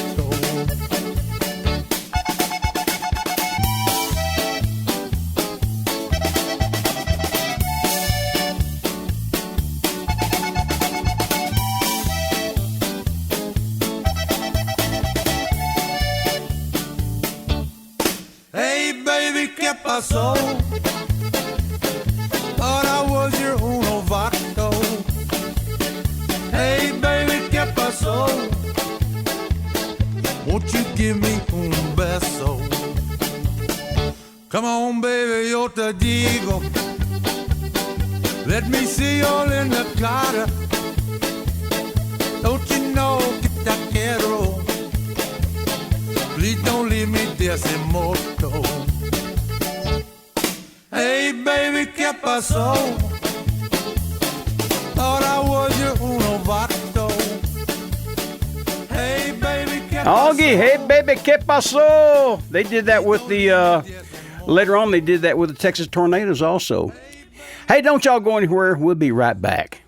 Hey, baby, ¿qué pasó? Thought I was your uno vato. Hey, baby, ¿qué pasó? Won't you give me un beso? Come on, baby, yo te digo. Let me see you in the cara. Don't you know que te quiero? Please don't leave me desimoto. Hey, baby, ¿qué pasó? Thought I was your novato. Hey, baby, ¿qué pasó? Augie, hey baby, ¿qué pasó? They did that with the, later on they did that with the Texas Tornadoes also. Hey, don't y'all go anywhere. We'll be right back.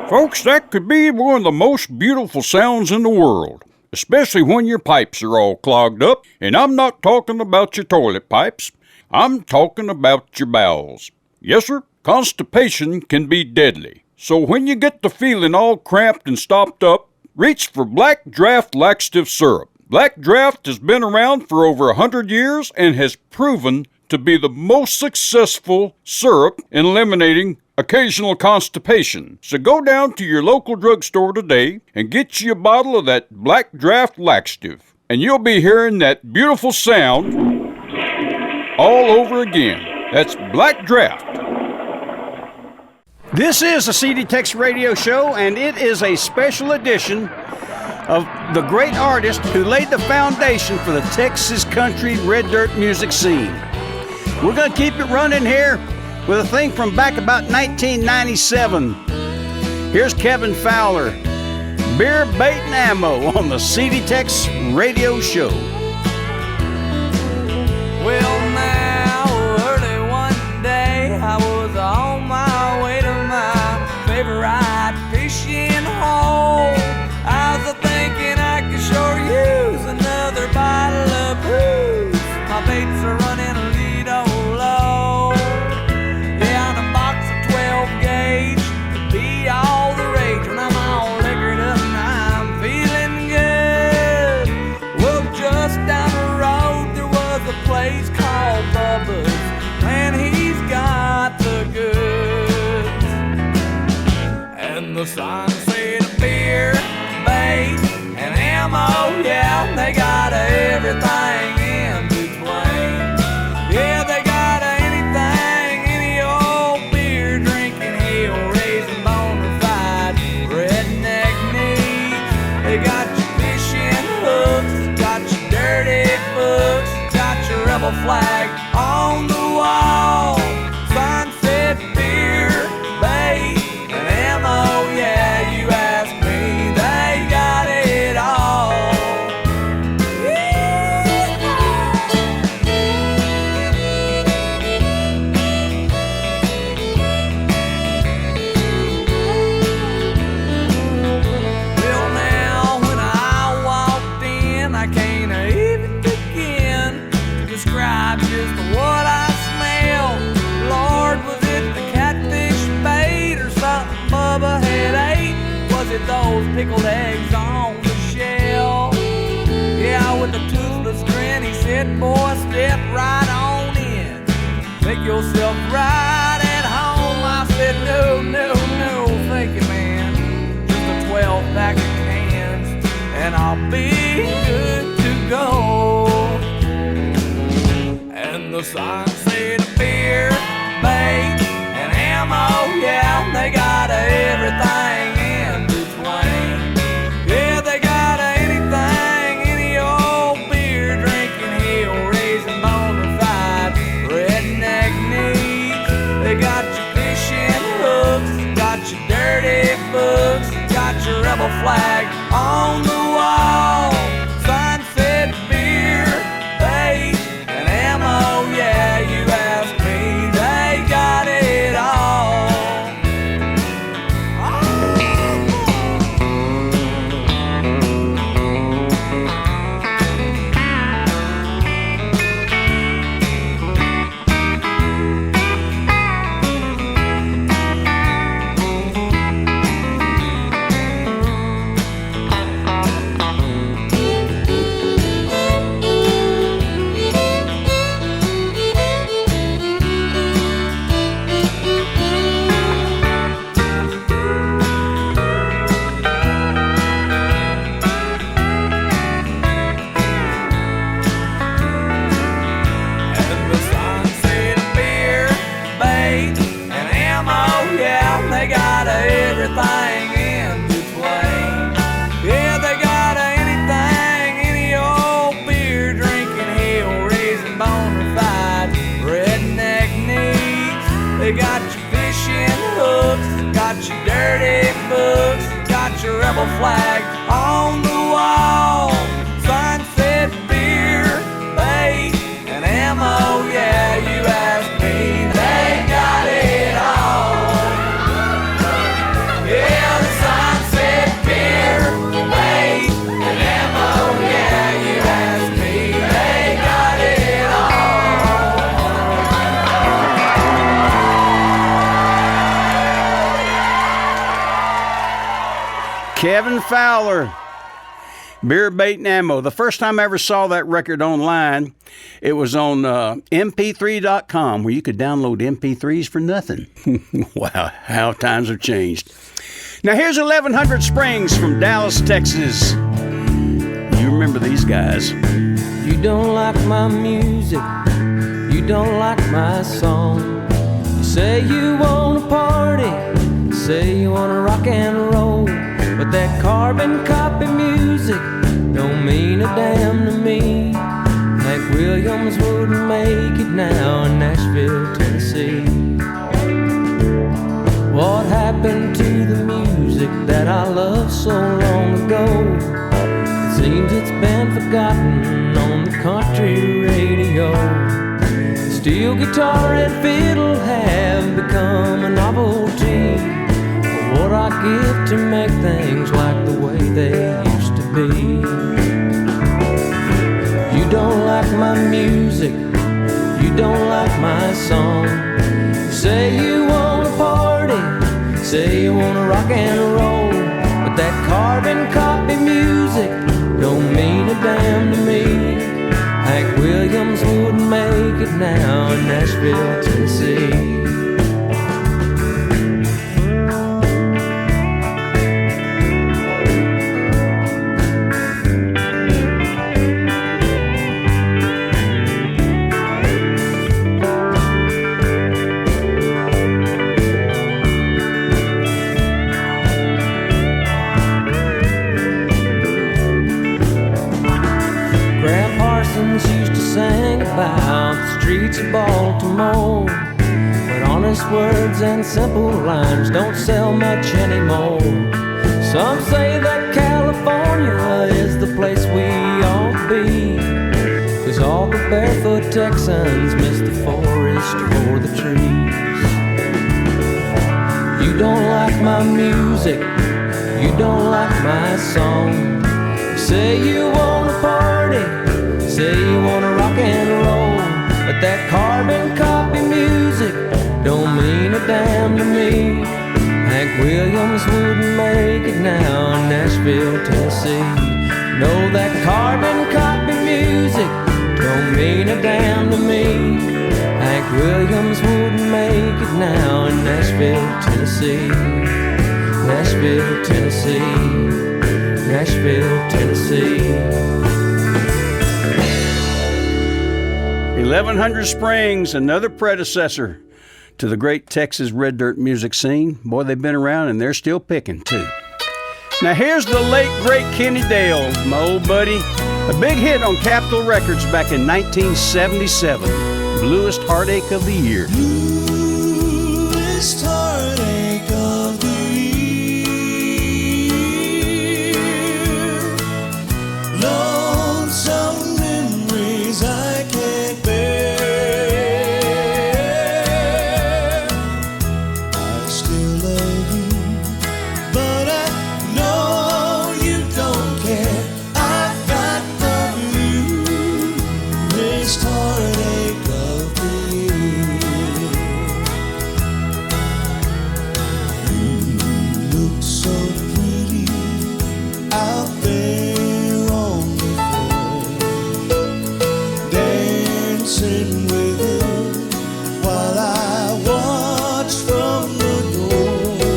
Folks, that could be one of the most beautiful sounds in the world, especially when your pipes are all clogged up. And I'm not talking about your toilet pipes. I'm talking about your bowels. Yes, sir, constipation can be deadly. So when you get the feeling all cramped and stopped up, reach for Black Draft Laxative Syrup. Black Draft has been around for over 100 years and has proven to be the most successful syrup in eliminating occasional constipation. So go down to your local drugstore today and get you a bottle of that Black Draft Laxative, and you'll be hearing that beautiful sound all over again. That's Black Draft. This is the CD Tex Radio Show, and it is a special edition of the great artist who laid the foundation for the Texas country red dirt music scene. We're going to keep it running here with a thing from back about 1997. Here's Kevin Fowler, Beer, Bait, and Ammo on the CD Tex Radio Show. Well, now, early one day, I was on my way to my favorite fishing hole. I was thinking I could sure use another bottle of booze. My baits are running a little low. Yeah, and a box of 12 gauge would be all the rage when I'm all liquored up and I'm feeling good. Well, just down the road there was a place called Bubba's. Man, he's got the goods. And the sign said beer, bait, and ammo. Yeah, they got everything in between. Yeah, they got anything, any old beer drinking, hell raising, bona fide redneck needs. They got your fishing hooks, got your dirty books, got your rebel flag on the wall. Sign said beer, bait, and ammo. Yeah, you ask me, they got it all. Well, now when I walked in, I can't even begin to describe just what I smelled. Lord, was it the catfish bait or something Bubba had ate? Was it those pickled eggs on the shell? Yeah, with a toothless grin, he said, boy, step right on in. Make yourself right at home. I said, no, no, no, thank you, man. Just a 12-pack of cans, and I'll be good to go. And the sign said beer, bait, and ammo. Yeah, they got everything in between. Yeah, they got anything, any old beer drinking, hell raising, bona fide redneck needs. They got your fishing hooks, got your dirty books, got your rebel flag on the wall. Sign said beer, bait, and ammo. Yeah, you ask me, they got it all. Oh yeah, they got everything in between. Yeah, they got anything, any old beer drinking, hill raising, bona fide redneck needs. They got your fishing hooks, got your dirty books, got your rebel flag on the wall. Sunset beer, bait, and ammo, yeah, you ask me, they got it all. Yeah, the sunset beer, bait, and ammo, yeah, you ask me, they got it all. Kevin Fowler, Beer, Bait, and Ammo. The first time I ever saw that record online, it was on mp3.com, where you could download MP3s for nothing. Wow, how times have changed. Now here's 1100 Springs from Dallas, Texas. You remember these guys. You don't like my music, you don't like my song. You say you wanna party, you say you wanna rock and roll, but that carbon copy music don't mean a damn to me. Hank Williams wouldn't make it now in Nashville, Tennessee. What happened to the music that I loved so long ago? It seems it's been forgotten on the country radio. Steel guitar and fiddle have become a novelty. What I give to make things like the way they used to be. You don't like my music, you don't like my song. You say you wanna party, say you wanna rock and roll, but that carbon copy music don't mean a damn to me. Hank Williams wouldn't make it now in Nashville, Tennessee. About the streets of Baltimore, but honest words and simple rhymes don't sell much anymore. Some say that California is the place we ought to be, 'cause all the barefoot Texans miss the forest for the trees. You don't like my music, you don't like my song. You say you wanna party, say you wanna rock and roll, but that carbon copy music don't mean a damn to me. Hank Williams wouldn't make it now in Nashville, Tennessee. No, that carbon copy music don't mean a damn to me. Hank Williams wouldn't make it now in Nashville, Tennessee. Nashville, Tennessee. Nashville, Tennessee. 1100 Springs, another predecessor to the great Texas red dirt music scene. Boy, they've been around and they're still picking too. Now here's the late great Kenny Dale, my old buddy. A big hit on Capitol Records back in 1977. Bluest Heartache of the Year. Bluest heartache of the year. Lonesome memories I can't bear. I still love you, but I know you don't care. I've got the bluest heartache of the year. You look so pretty out there on the floor, dancing with her while I watch from the door.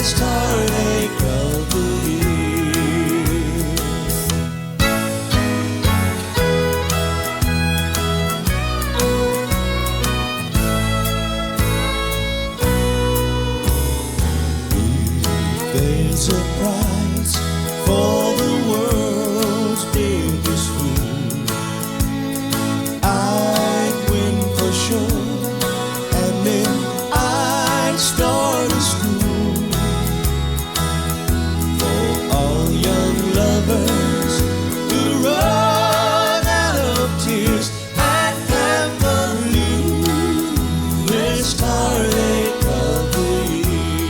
bluest heartache of the year. There's a price for the world's biggest fool. I'd win for sure, and then I'd start a school for all young lovers who run out of tears and have the bluest heartache of the year.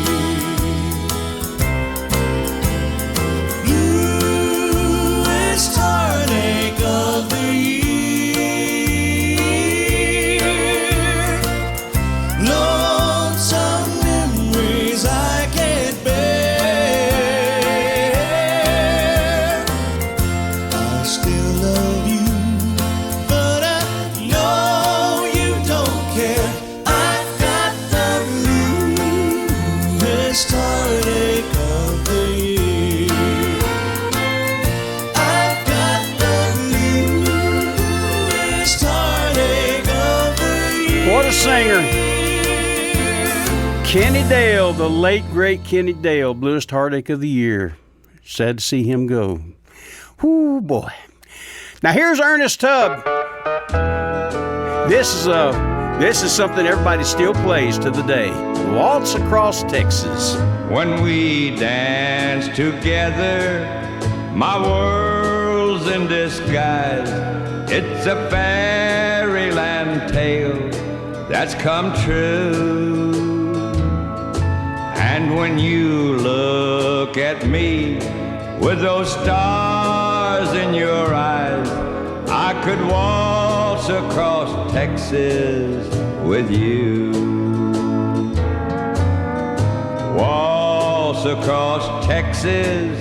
Bluest heartache of the year. Lonesome memories I can't bear. I still love you, but I know you don't care. I've got the bluest heartache of the year. I've got the bluest heartache of the year. What a singer. Kenny Dale, the late, great Kenny Dale, bluest heartache of the year. Sad to see him go. Whoo, boy. Now here's Ernest Tubb. This is something everybody still plays to the day. Waltz Across Texas. When we dance together, my world's in disguise. It's a fairyland tale that's come true. And when you look at me with those stars in your eyes, I could waltz across Texas with you. Waltz across Texas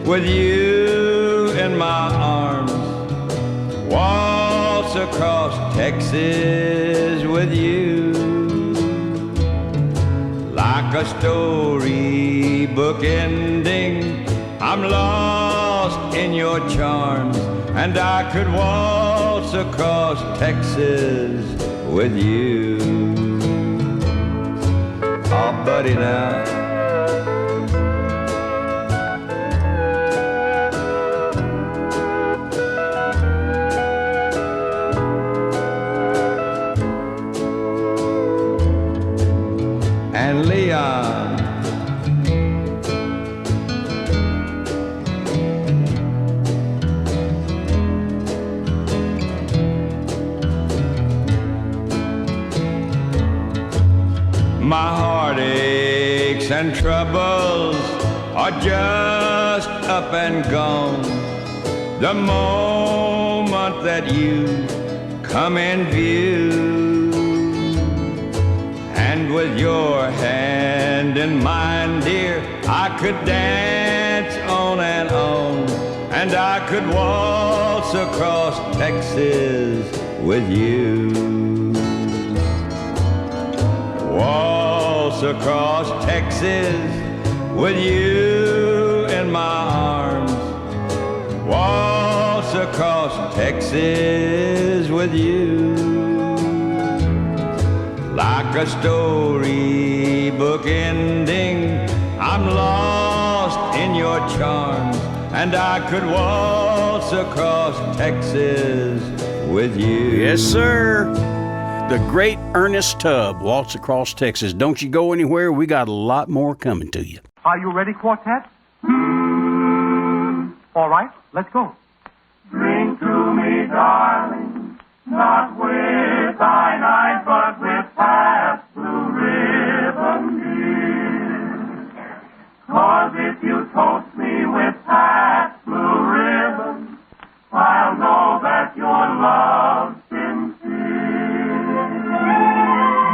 with you in my arms. Waltz across Texas with you. Like a storybook ending, I'm lost in your charms, and I could waltz across Texas with you. Oh, buddy, now. And Leon. My heartaches and troubles are just up and gone the moment that you come in view. And with your hand in mine, dear, I could dance on, and I could waltz across Texas with you. Waltz across Texas with you in my arms. Waltz across Texas with you. Like a storybook ending, I'm lost in your charms, and I could waltz across Texas with you. Yes, sir. The great Ernest Tubb, Waltz Across Texas. Don't you go anywhere. We got a lot more coming to you. Are you ready, quartet? All right, let's go. Drink to me, darling, not with cyanide, but with Pabst Blue Ribbon beer. 'Cause if you toast me with Pabst Blue Ribbon, I'll know that your love's sincere.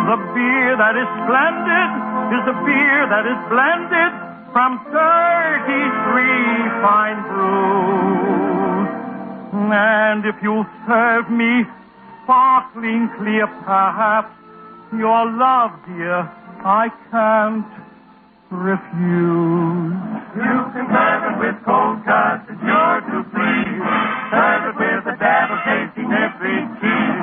The beer that is splendid is the beer that is blended from 33 fine brews. And if you'll serve me sparkling clear, perhaps your love, dear, I can't refuse. You can serve it with cold cuts, it's yours to please. Serve it with a dab of tasty nifty cheese.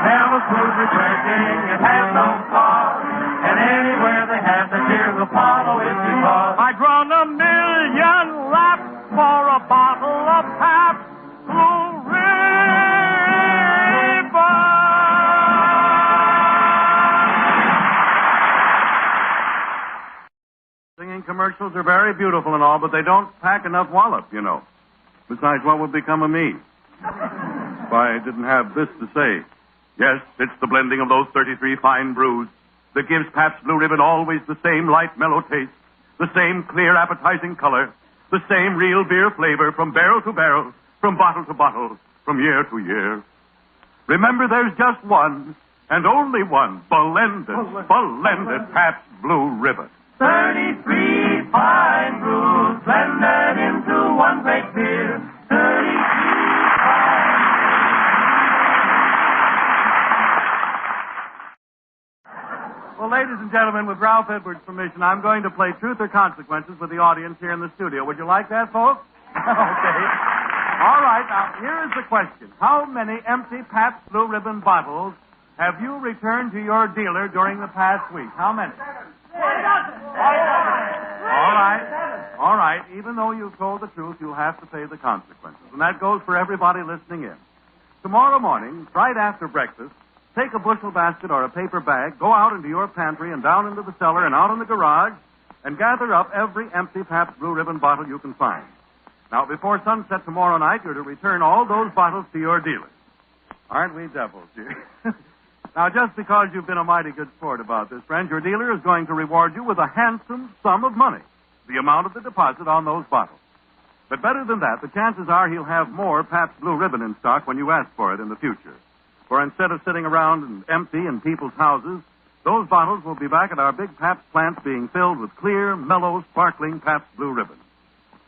Now a smooth refreshing, it has no flaws. And anywhere they have the tears will follow it because I'd run a million laps for a bottle of Pabst Blue Ribbon. Singing commercials are very beautiful and all, but they don't pack enough wallop, you know. Besides, what would become of me if I didn't have this to say? Yes, it's the blending of those 33 fine brews that gives Pabst Blue Ribbon always the same light, mellow taste, the same clear, appetizing color, the same real beer flavor from barrel to barrel, from bottle to bottle, from year to year. Remember, there's just one, and only one, blended Pabst Blue Ribbon. 33 fine brews blended into one great beer. 33 Well, ladies and gentlemen, with Ralph Edwards' permission, I'm going to play Truth or Consequences with the audience here in the studio. Would you like that, folks? Okay. All right, now, here is the question. How many empty Pabst Blue Ribbon bottles have you returned to your dealer during the past week? How many? All right. Even though you've told the truth, you'll have to pay the consequences. And that goes for everybody listening in. Tomorrow morning, right after breakfast, take a bushel basket or a paper bag, go out into your pantry and down into the cellar and out in the garage, and gather up every empty Pabst Blue Ribbon bottle you can find. Now, before sunset tomorrow night, you're to return all those bottles to your dealer. Aren't we devils here? Now, just because you've been a mighty good sport about this, friend, your dealer is going to reward you with a handsome sum of money, the amount of the deposit on those bottles. But better than that, the chances are he'll have more Pabst Blue Ribbon in stock when you ask for it in the future. For instead of sitting around and empty in people's houses, those bottles will be back at our big Pabst plants being filled with clear, mellow, sparkling Pabst Blue Ribbon.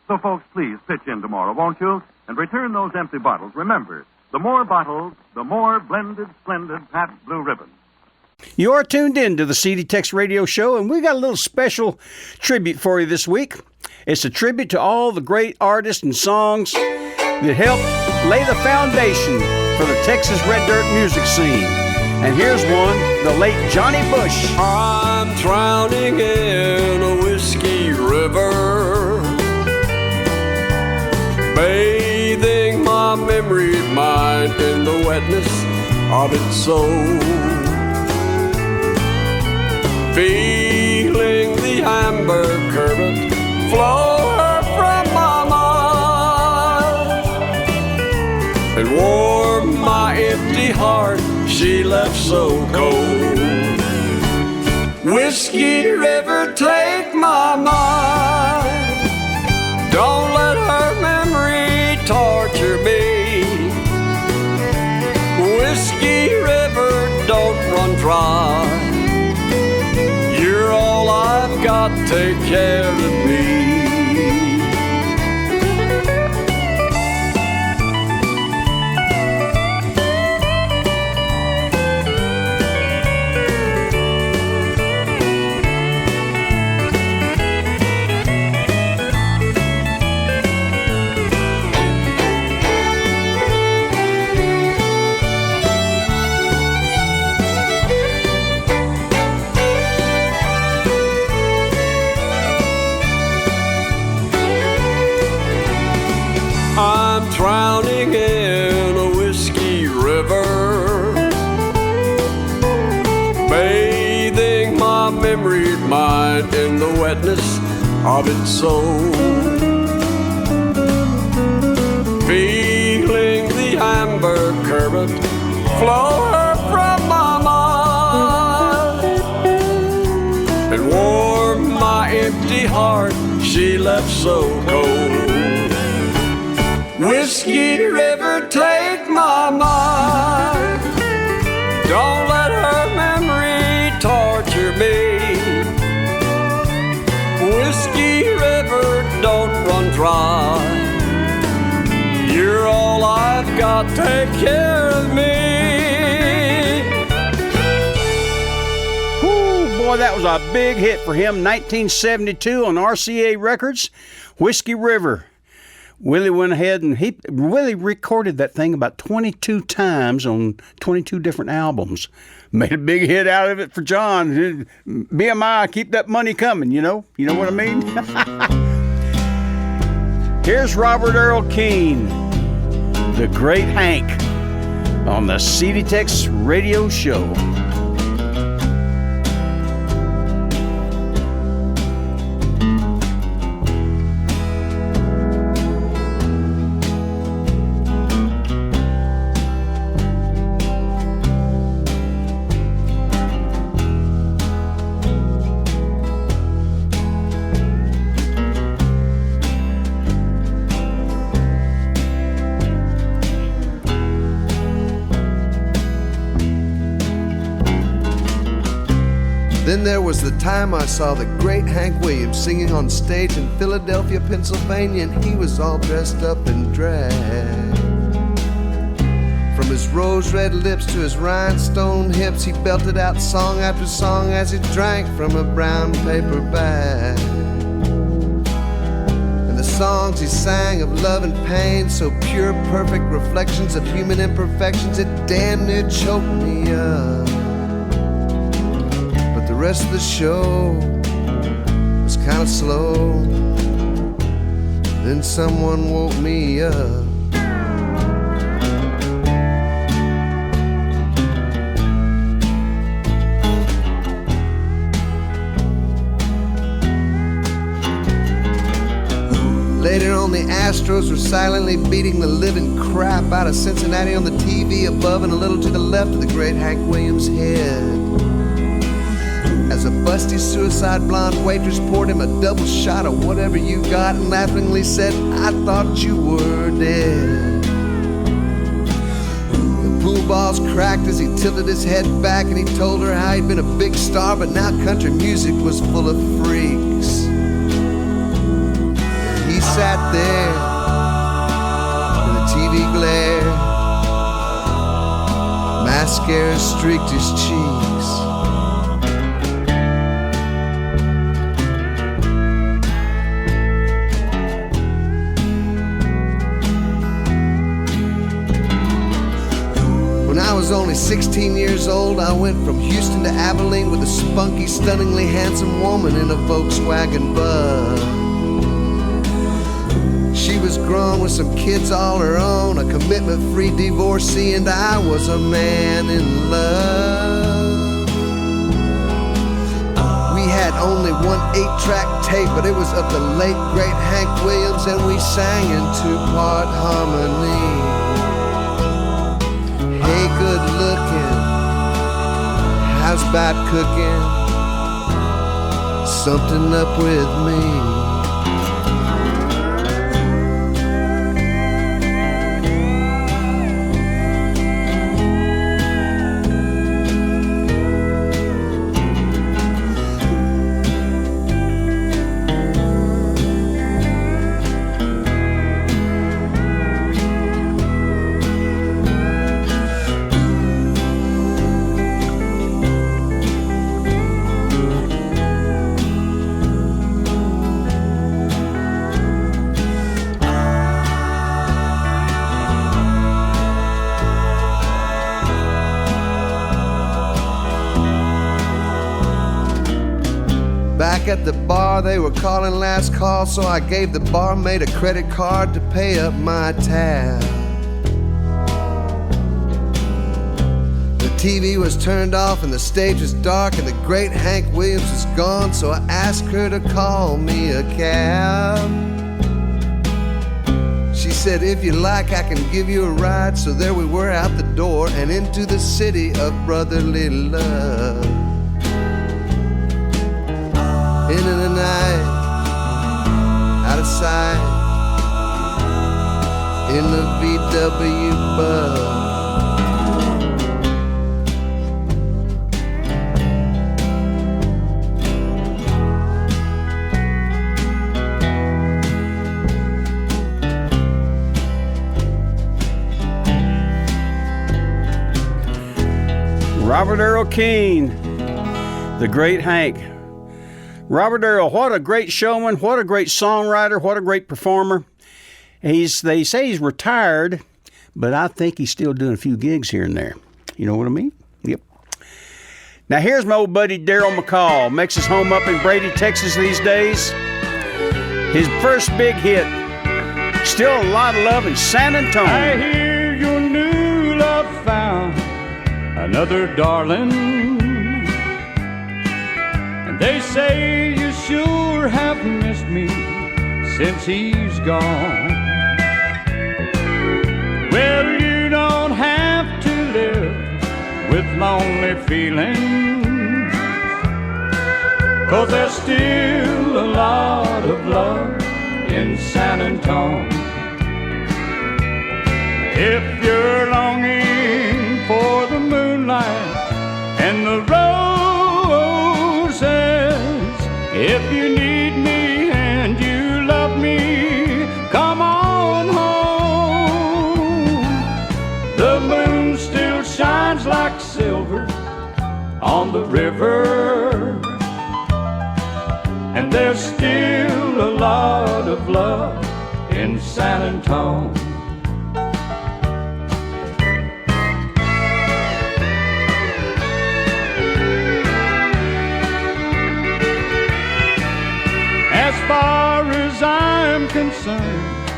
So, folks, please pitch in tomorrow, won't you? And return those empty bottles. Remember, the more bottles, the more blended, splendid Pabst Blue Ribbon. You are tuned in to the CD Tex Radio Show, and we got a little special tribute for you this week. It's a tribute to all the great artists and songs that helped lay the foundation for the Texas Red Dirt music scene. And here's one, the late Johnny Bush. I'm drowning in a whiskey river, bathing my memory mind in the wetness of its soul, feeling the amber current flow from my mind and warm my empty heart she left so cold. Whiskey River, take my mind, don't let her memory torture me. Whiskey River, don't run dry, you're all I've got, take care of me. I'm drowning in a whiskey river, bathing my memory mind in the wetness of its soul, feeling the amber current flow from my mind and warm my empty heart she left so cold. Whiskey River, take my mind, don't let her memory torture me. Whiskey River, don't run dry, you're all I've got, take care of me. Whoo, boy, that was a big hit for him, 1972 on RCA Records, Whiskey River. Willie went ahead and Willie recorded that thing about 22 times on 22 different albums. Made a big hit out of it for John. BMI, keep that money coming, you know? You know what I mean? Here's Robert Earl Keen, The Great Hank, on the CD-Tex Radio Show. Then there was the time I saw the great Hank Williams singing on stage in Philadelphia, Pennsylvania, and he was all dressed up in drag. From his rose-red lips to his rhinestone hips, he belted out song after song as he drank from a brown paper bag. And the songs he sang of love and pain, so pure, perfect reflections of human imperfections, it damn near choked me up. The rest of the show was kind of slow. Then someone woke me up. Later on, the Astros were silently beating the living crap out of Cincinnati on the TV above and a little to the left of the great Hank Williams' head. As a busty suicide blonde waitress poured him a double shot of whatever you got and laughingly said, I thought you were dead. The pool balls cracked as he tilted his head back and he told her how he'd been a big star, but now country music was full of freaks. And he sat there in the TV glare. Mascara streaked his cheeks. When I was only 16 years old, I went from Houston to Abilene with a spunky, stunningly handsome woman in a Volkswagen Bug. She was grown with some kids all her own, a commitment-free divorcee, and I was a man in love. We had only one 8-track tape, but it was of the late, great Hank Williams, and we sang in 2-part harmony. Hey, good looking, how's about cooking? Something up with me. Back at the bar, they were calling last call, so I gave the barmaid a credit card to pay up my tab. The TV was turned off and the stage was dark and the great Hank Williams was gone, so I asked her to call me a cab. She said, if you like, I can give you a ride. So there we were out the door and into the city of brotherly love. Into the night, out of sight, in the VW Bug. Robert Earl Keen, The Great Hank. Robert Earl, what a great showman, what a great songwriter, what a great performer. They say he's retired, but I think he's still doing a few gigs here and there. You know what I mean? Yep. Now here's my old buddy Daryl McCall. Makes his home up in Brady, Texas these days. His first big hit, Still a Lot of Love in San Antonio. I hear your new love found another darling, and they say you sure have missed me since he's gone. Well, you don't have to live with lonely feelings, 'cause there's still a lot of love in San Antonio. If you're longing for the moonlight and the roses, if you need me and you love me, come on home. The moon still shines like silver on the river, and there's still a lot of love in San Antonio. As far as I'm concerned,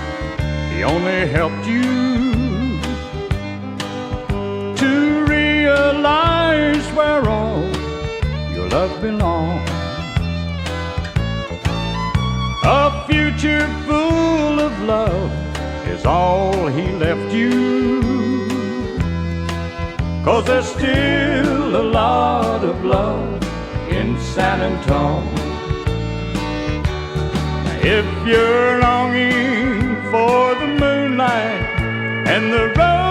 he only helped you to realize where all your love belongs. A future full of love is all he left you, 'cause there's still a lot of love in San Antonio. If you're longing for the moonlight and the roses,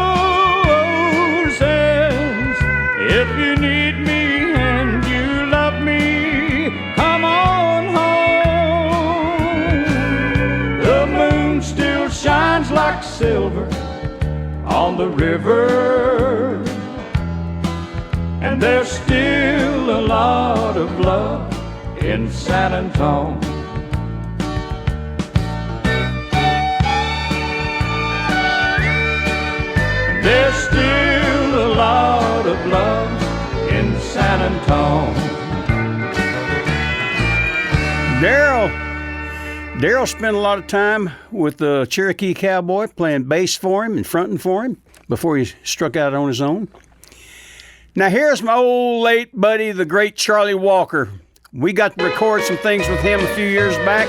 if you need me and you love me, come on home. The moon still shines like silver on the river, and there's still a lot of love in San Antonio. There's still a lot of love in San Antonio. Daryl spent a lot of time with the Cherokee Cowboy playing bass for him and fronting for him before he struck out on his own. Now here's my old late buddy, the great Charlie Walker. We got to record some things with him a few years back.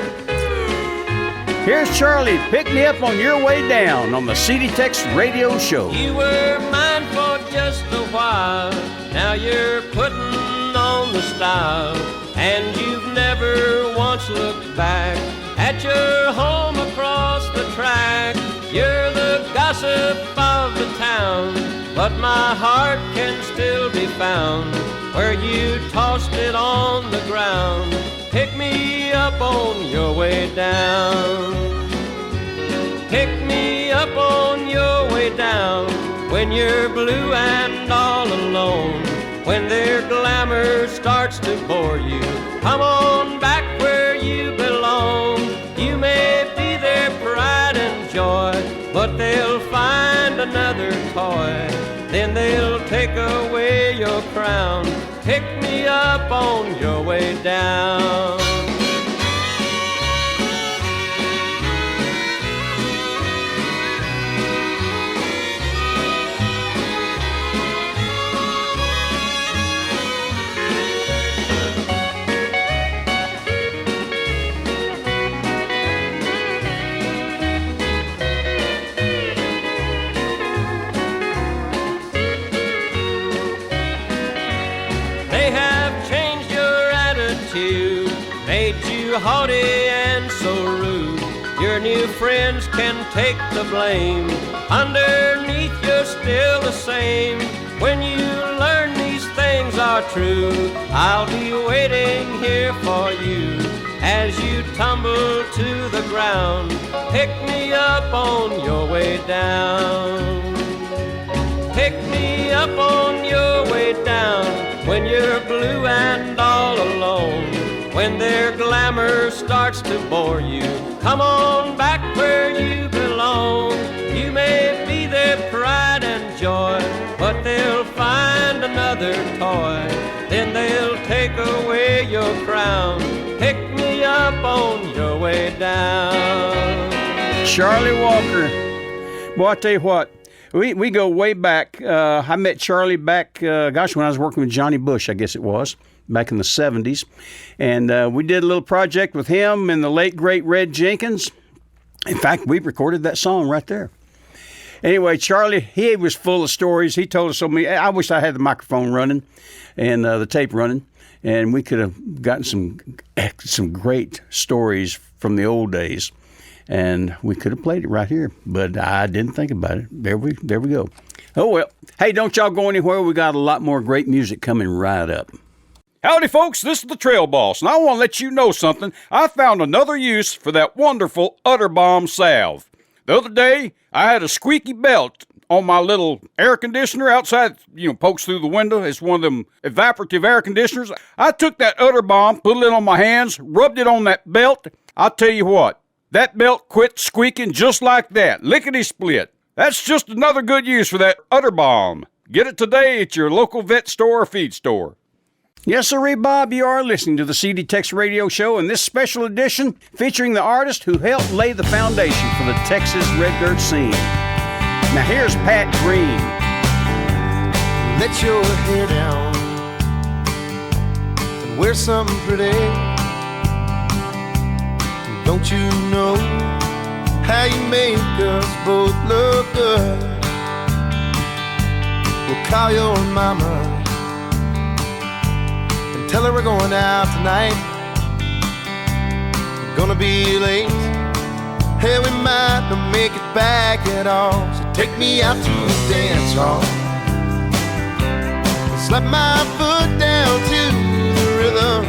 Here's Charlie, Pick Me Up on Your Way Down on the CD-Tex Radio Show. You were mine for just a while, now you're putting on the style, and you've never once looked back at your home across the track. You're the gossip of the town, but my heart can still be found where you tossed it on the ground. Pick me up on your way down. Pick me up on your way down when you're blue and all alone. When their glamour starts to bore you, come on back where you belong. You may be their pride and joy, but they'll find another toy. Then they'll take away your crown. Pick me up on your way down. Haughty and so rude, your new friends can take the blame. Underneath you're still the same. When you learn these things are true, I'll be waiting here for you as you tumble to the ground. Pick me up on your way down. Pick me up on your way down when you're blue and all alone. When when their glamour starts to bore you. Come on back where you belong. You may be their pride and joy, but they'll find another toy. Then they'll take away your crown. Pick me up on your way down. Charlie Walker. Boy, I tell you what, we go way back. I met Charlie back, when I was working with Johnny Bush, I guess it was, back in the 70s. And we did a little project with him and the late, great Red Jenkins. In fact, we recorded that song right there. Anyway, Charlie, he was full of stories. He told us so many. I wish I had the microphone running and the tape running, and we could have gotten some great stories from the old days. And we could have played it right here, but I didn't think about it. There we go. Oh, well. Hey, don't y'all go anywhere. We got a lot more great music coming right up. Howdy, folks. This is the Trail Boss, and I want to let you know something. I found another use for that wonderful Utter Bomb salve. The other day, I had a squeaky belt on my little air conditioner outside, pokes through the window. It's one of them evaporative air conditioners. I took that Utter Bomb, put it on my hands, rubbed it on that belt. I'll tell you what. That belt quit squeaking just like that. Lickety-split. That's just another good use for that Utter Bomb. Get it today at your local vet store or feed store. Yes, sirree, Bob, you are listening to the CD Tex Radio Show in this special edition featuring the artist who helped lay the foundation for the Texas red dirt scene. Now here's Pat Green. Let your hair down and wear something pretty. Don't you know how you make us both look good? We'll call your mama and tell her we're going out tonight. We're gonna be late. Hey, we might not make it back at all. So take me out to the dance hall. Slap my foot down to the rhythm.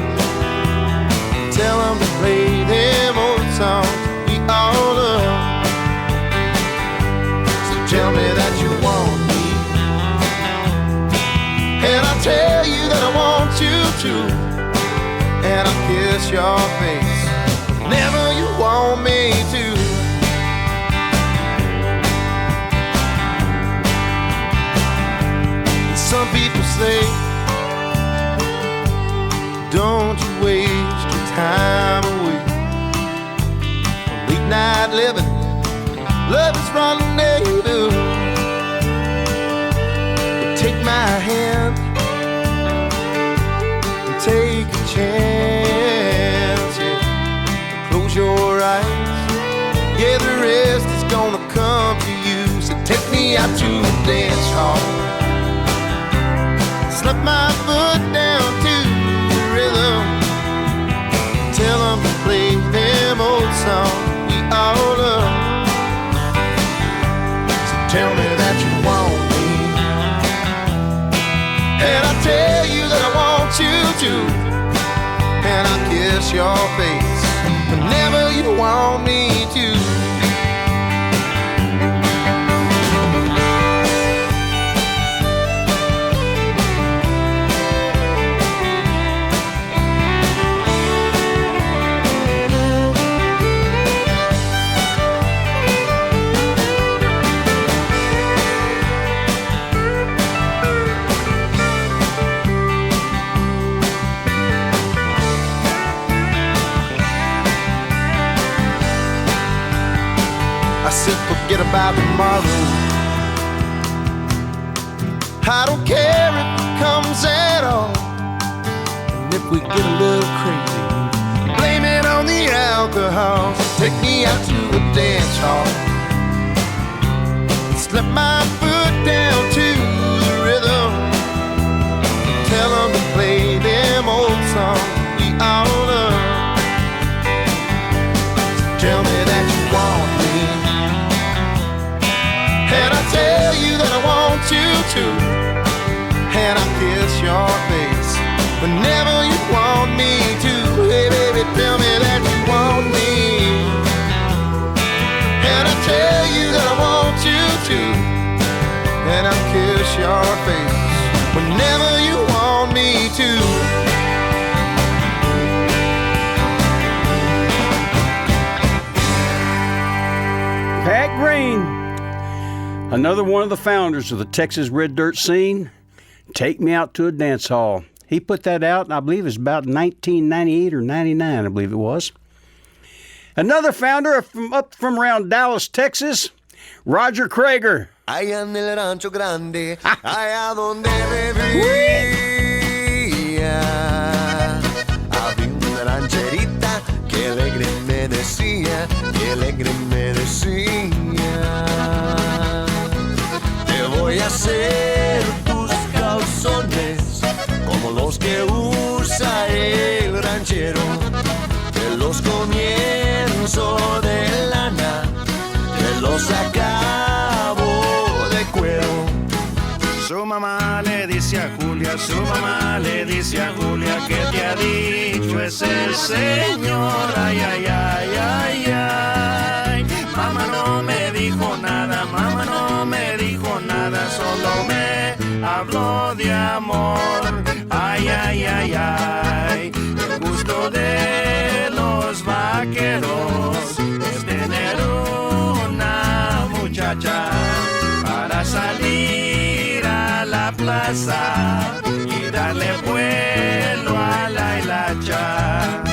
Tell them to play them old songs we all love. So tell me that you want me, and I'll tell you that I want you to, and I'll kiss your face whenever you want me to. Some people say, don't you waste your time away. Late night living, love is rendezvous. But take my hand and take a chance, yeah. Close your eyes, yeah, the rest is gonna come to you. So take me out to the dance hall. Slap my foot down to the rhythm. Tell them to play them old songs we all love. So tell me that you want me, and I'll tell you that I want you to, and I'll kiss your face whenever you want me to. I said forget about tomorrow. I don't care if it comes at all. And if we get a little crazy, blame it on the alcohol. So take me out to the dance hall. Slap my foot down to the rhythm. Tell them to play them old songs we all love. Tell me that you want me, and I tell you that I want you to, and I'll kiss your face whenever you want me to. Hey baby, tell me that you want me, and I tell you that I want you to, and I'll kiss your face whenever you want me to. Another one of the founders of the Texas red dirt scene, Take Me Out to a Dance Hall. He put that out, and I believe it's about 1998 or 99, I believe it was. Another founder up from around Dallas, Texas, Roger Krager. Allá en el rancho grande, allá donde vivía, había una rancherita que alegre me decía, te voy a hacer tus calzones como los que usa el ranchero, de los comienzos de lana, te los acabo de cuero. Su mamá le dice a Julia, ¿qué te ha dicho ese señor? Ay, ay, ay, ay, ay. Mamá no me dijo nada, solo me habló de amor. Ay, ay, ay, ay. El gusto de los vaqueros es tener una muchacha para salir a la plaza y darle vuelo a la hilacha.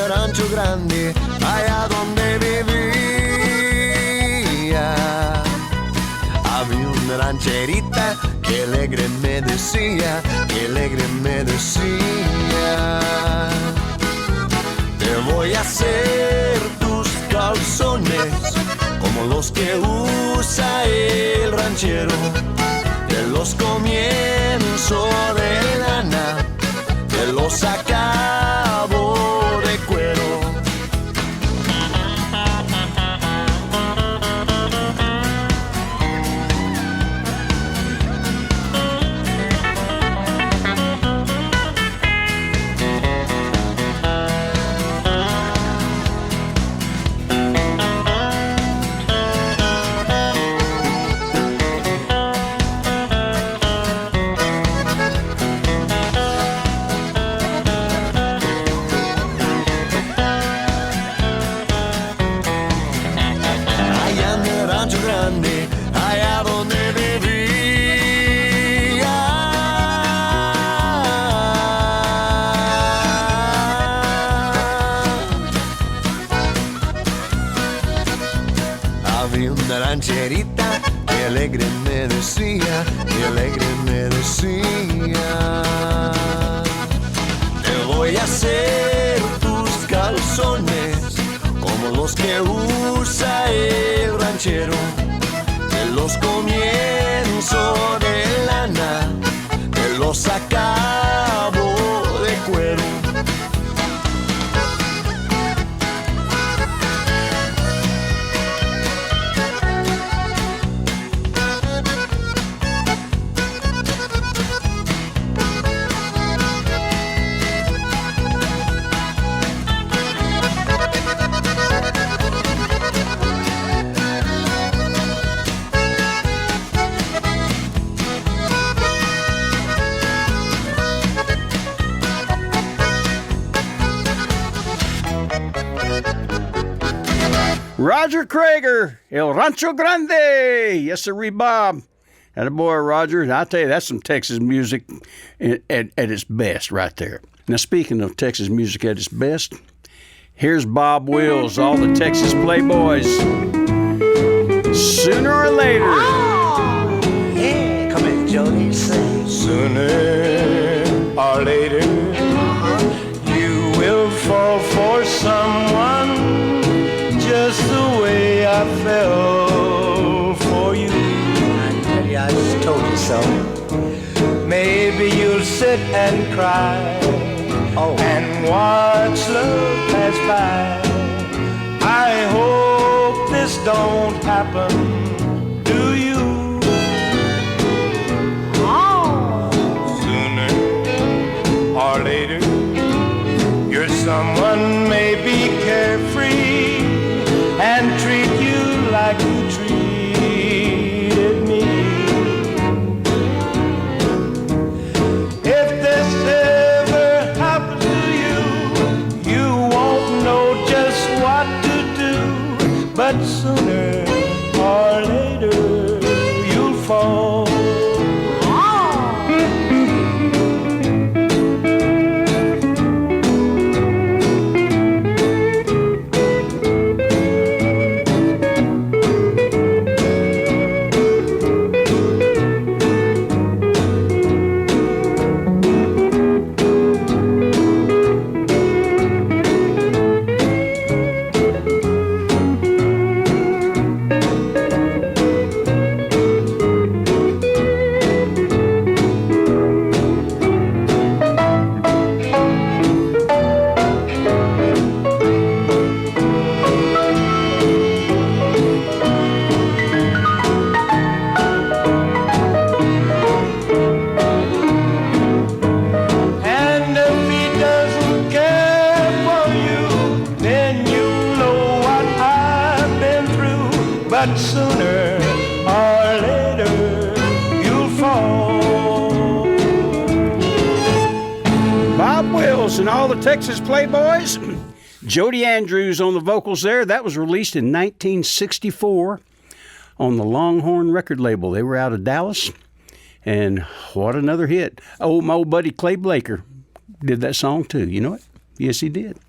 Rancho grande, allá donde vivía, había una rancherita que alegre me decía, te voy a hacer tus calzones como los que usa el ranchero, de los comienzos de lana, te los acabo de cuero. Allá donde vivía, había una rancherita que alegre me decía, te voy a hacer tus calzones como los que usa el ranchero, de los comienzos de lana, te los acabo de cuero. Roger Krager, El Rancho Grande. Yes, sir, Bob. And boy, Roger, I tell you, that's some Texas music at its best right there. Now, speaking of Texas music at its best, here's Bob Wills, all the Texas Playboys. Sooner or later. Oh, yeah. Come here, Jody, sing. Sooner or later, you will fall for someone just the way I fell for you. I tell you, I just told you so. Maybe you'll sit and cry and watch love pass by. I hope don't happen to you. Sooner or later, your someone may be carefree and treat you like you treated me. If this ever happens to you, you won't know just what to do, but sooner or later you'll fall. But sooner or later you'll fall. Bob Wills and all the Texas Playboys. Jody Andrews on the vocals there. That was released in 1964 on the Longhorn record label. They were out of Dallas. And what another hit. Oh, my old buddy Clay Blaker did that song too. You know it? Yes, he did.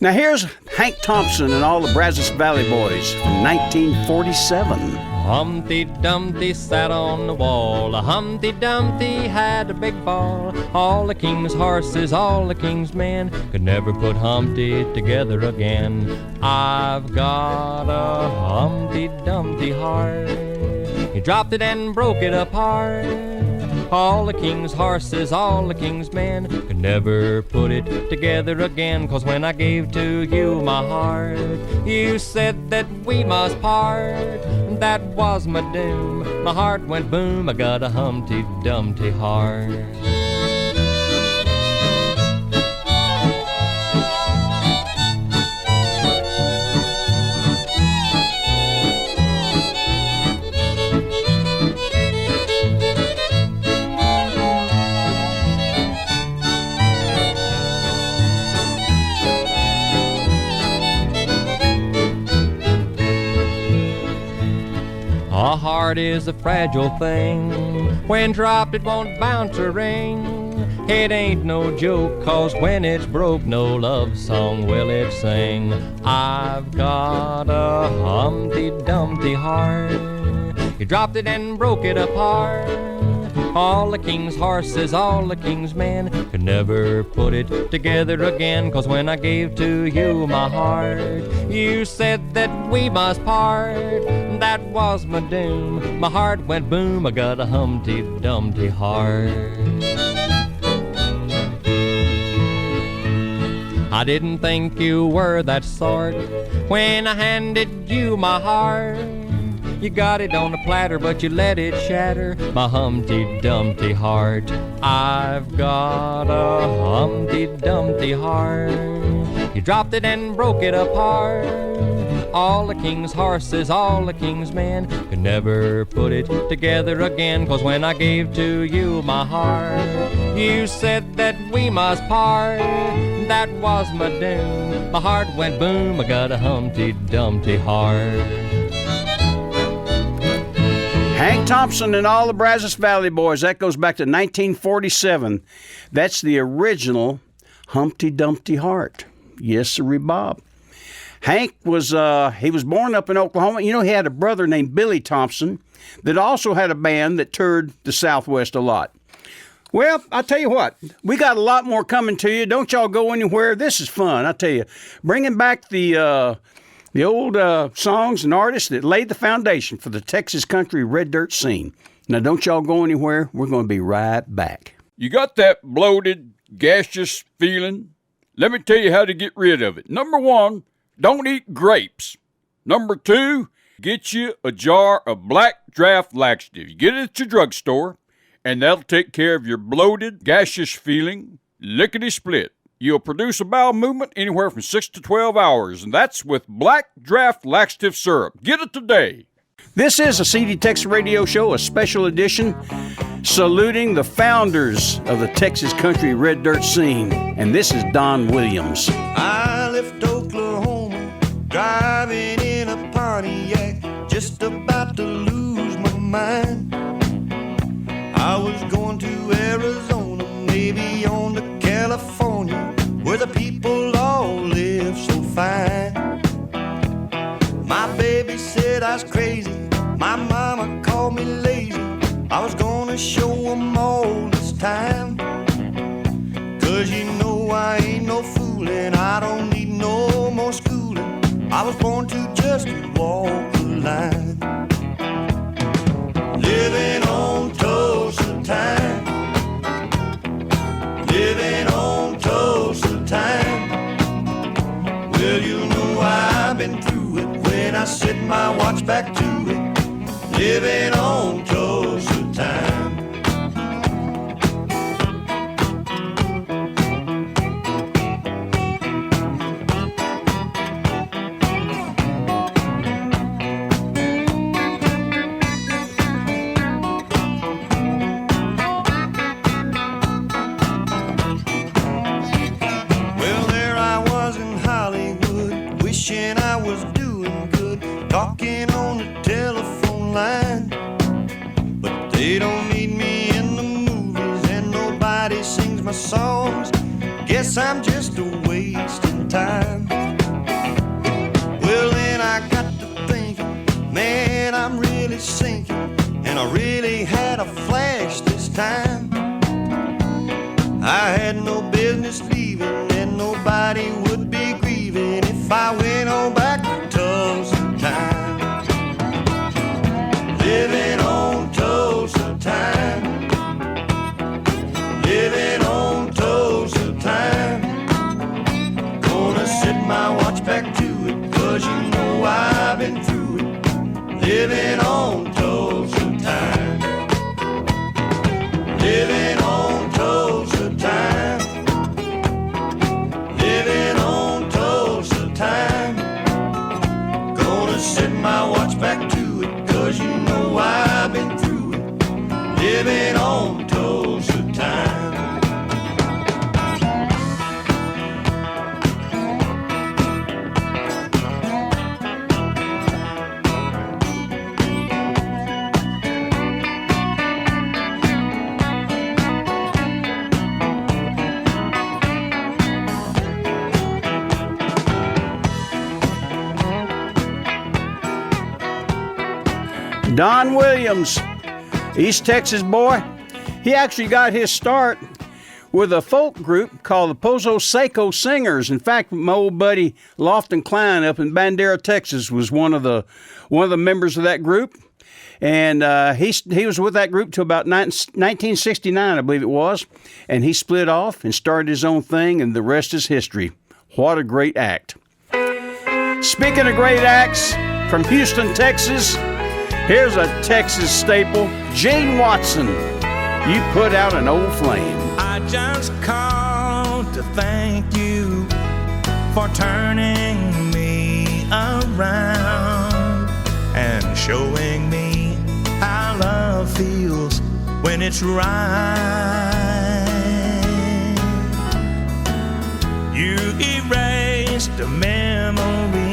Now here's Hank Thompson and all the Brazos Valley Boys from 1947. Humpty Dumpty sat on the wall. Humpty Dumpty had a big ball. All the king's horses, all the king's men could never put Humpty together again. I've got a Humpty Dumpty heart. He dropped it and broke it apart. All the king's horses, all the king's men could never put it together again. 'Cause when I gave to you my heart, you said that we must part. That was my doom. My heart went boom. I got a Humpty Dumpty heart. A heart is a fragile thing. When dropped, it won't bounce or ring. It ain't no joke, 'cause when it's broke, no love song will it sing. I've got a Humpty Dumpty heart. You dropped it and broke it apart. All the king's horses, all the king's men could never put it together again. 'Cause when I gave to you my heart, you said that we must part. That was my doom. My heart went boom. I got a Humpty Dumpty heart. I didn't think you were that sort when I handed you my heart. You got it on a platter, but you let it shatter my Humpty Dumpty heart. I've got a Humpty Dumpty heart. You dropped it and broke it apart. All the king's horses, all the king's men could never put it together again. 'Cause when I gave to you my heart, you said that we must part. That was my doom. My heart went boom. I got a Humpty Dumpty heart. Hank Thompson and all the Brazos Valley Boys. That goes back to 1947. That's the original Humpty Dumpty Heart. Yes, sirree, Bob. Hank was he was born up in Oklahoma. You know, he had a brother named Billy Thompson that also had a band that toured the Southwest a lot. Well, I'll tell you what, we got a lot more coming to you. Don't y'all go anywhere. This is fun, I tell you. Bringing back the old songs and artists that laid the foundation for the Texas country red dirt scene. Now, don't y'all go anywhere. We're going to be right back. You got that bloated, gaseous feeling? Let me tell you how to get rid of it. Number 1, don't eat grapes. Number 2, get you a jar of Black Draft Laxative. You get it at your drugstore, and that'll take care of your bloated, gaseous feeling, lickety-split. You'll produce a bowel movement anywhere from 6 to 12 hours, and that's with Black Draft Laxative Syrup. Get it today. This is a CD Tex Radio Show, a special edition, saluting the founders of the Texas country red dirt scene. And this is Don Williams. I left Oklahoma, driving in a Pontiac, just about to lose my mind. I was going to Arizona, maybe on to California, where the people all live so fine. My baby said I was crazy, my mama called me lazy. I was gonna show them all this time. 'Cause you know I ain't no foolin', I don't need no more schooling. I was born to just walk the line. Living on Tulsa time, living on Tulsa time. Well, you know I've been through it when I set my watch back to it. Living on Tulsa time. Well, there I was in Hollywood, wishing I was doing good, talking on the telephone line. But they don't need me in the movies, and nobody sings my songs. Guess I'm just a wasting time. Well, then I got to thinking, man, I'm really sinking, and I really had a flash this time. I had no business leaving, and nobody would be grieving if I went on back to Tulsa time. Living on Tulsa time, living on Tulsa time. Gonna set my watch back to it, 'cause you know I've been through it. Living on Tulsa time, living on Tulsa time, living on Tulsa time. Gonna set my watch back to it, 'cause you know I've been through it. Living on Tulsa time. Don Williams, East Texas boy. He actually got his start with a folk group called the Pozo Seco Singers. In fact, my old buddy Lofton Klein up in Bandera, Texas, was one of the members of that group, and he was with that group till about 1969, I believe it was, and he split off and started his own thing, and the rest is history. What a great act! Speaking of great acts from Houston, Texas, here's a Texas staple, Jane Watson. You put out an old flame. I just called to thank you for turning me around and showing me how love feels when it's right. You erased a memory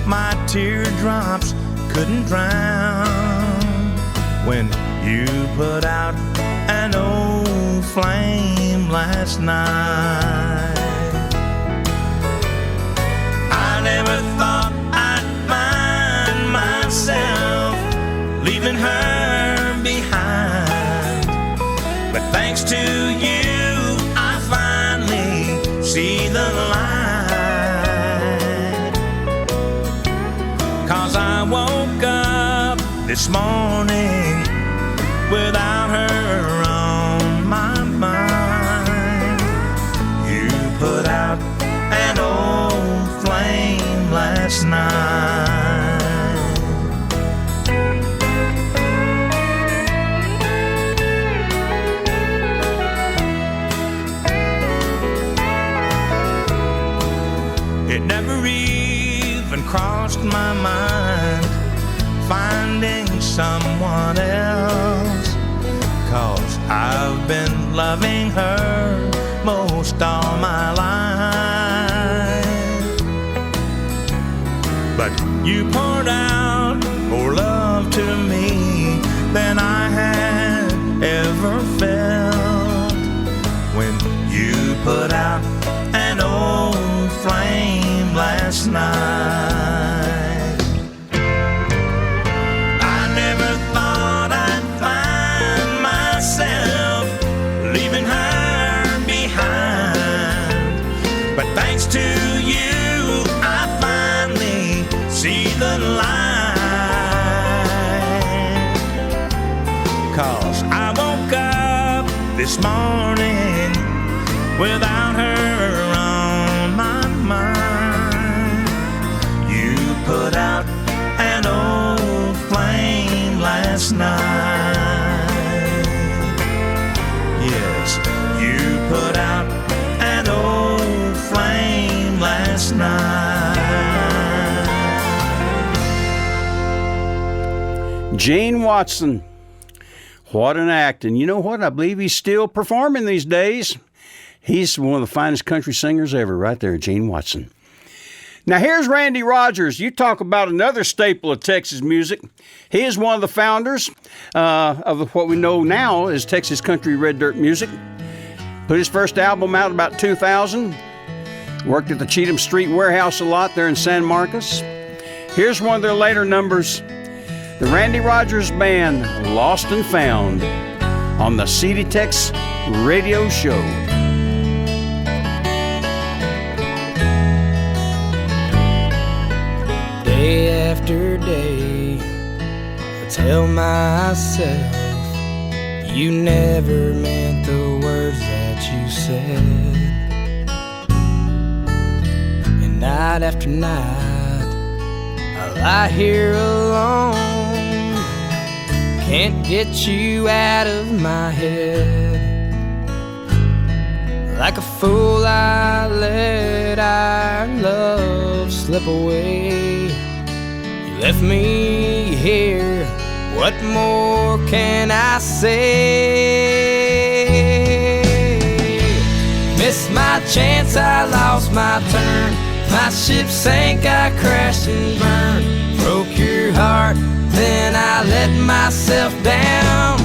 my teardrops couldn't drown when you put out an old flame last night. I never thought I'd find myself leaving her behind, but thanks to you I finally see the light. 'Cause I woke up this morning without her on my mind. You put out an old flame last night. It never even crossed my mind finding someone else, 'cause I've been loving her most all my life. But you poured out more love to me than I had ever felt when you put out an old flame last night. I never thought I'd find myself leaving her behind, but thanks to you I finally see the light. 'Cause I woke up this morning without her on my mind. You put out an old flame last night. Yes, you put out an old flame last night. Gene Watson. What an act. And you know what? I believe he's still performing these days. He's one of the finest country singers ever right there, Gene Watson. Now here's Randy Rogers. You talk about another staple of Texas music. He is one of the founders of what we know now as Texas country red dirt music. Put his first album out about 2000. Worked at the Cheatham Street Warehouse a lot there in San Marcos. Here's one of their later numbers. The Randy Rogers Band, Lost and Found, on the TEX Radio Show. Day after day, I tell myself you never meant the words that you said. And night after night, I lie here alone, can't get you out of my head. Like a fool, I let our love slip away. You left me here, what more can I say? Missed my chance, I lost my turn. My ship sank, I crashed and burned. Broke your heart, then I let myself down.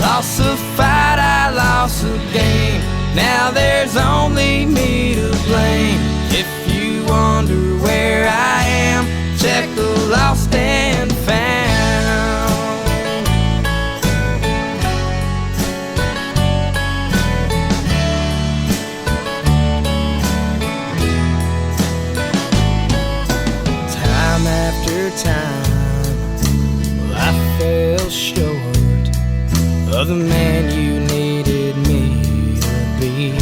Lost a fight, I lost a game. Now there's only me to blame. If you wonder where I am, check the lost and found. Time after time, well, I fell short of the man you needed me to be.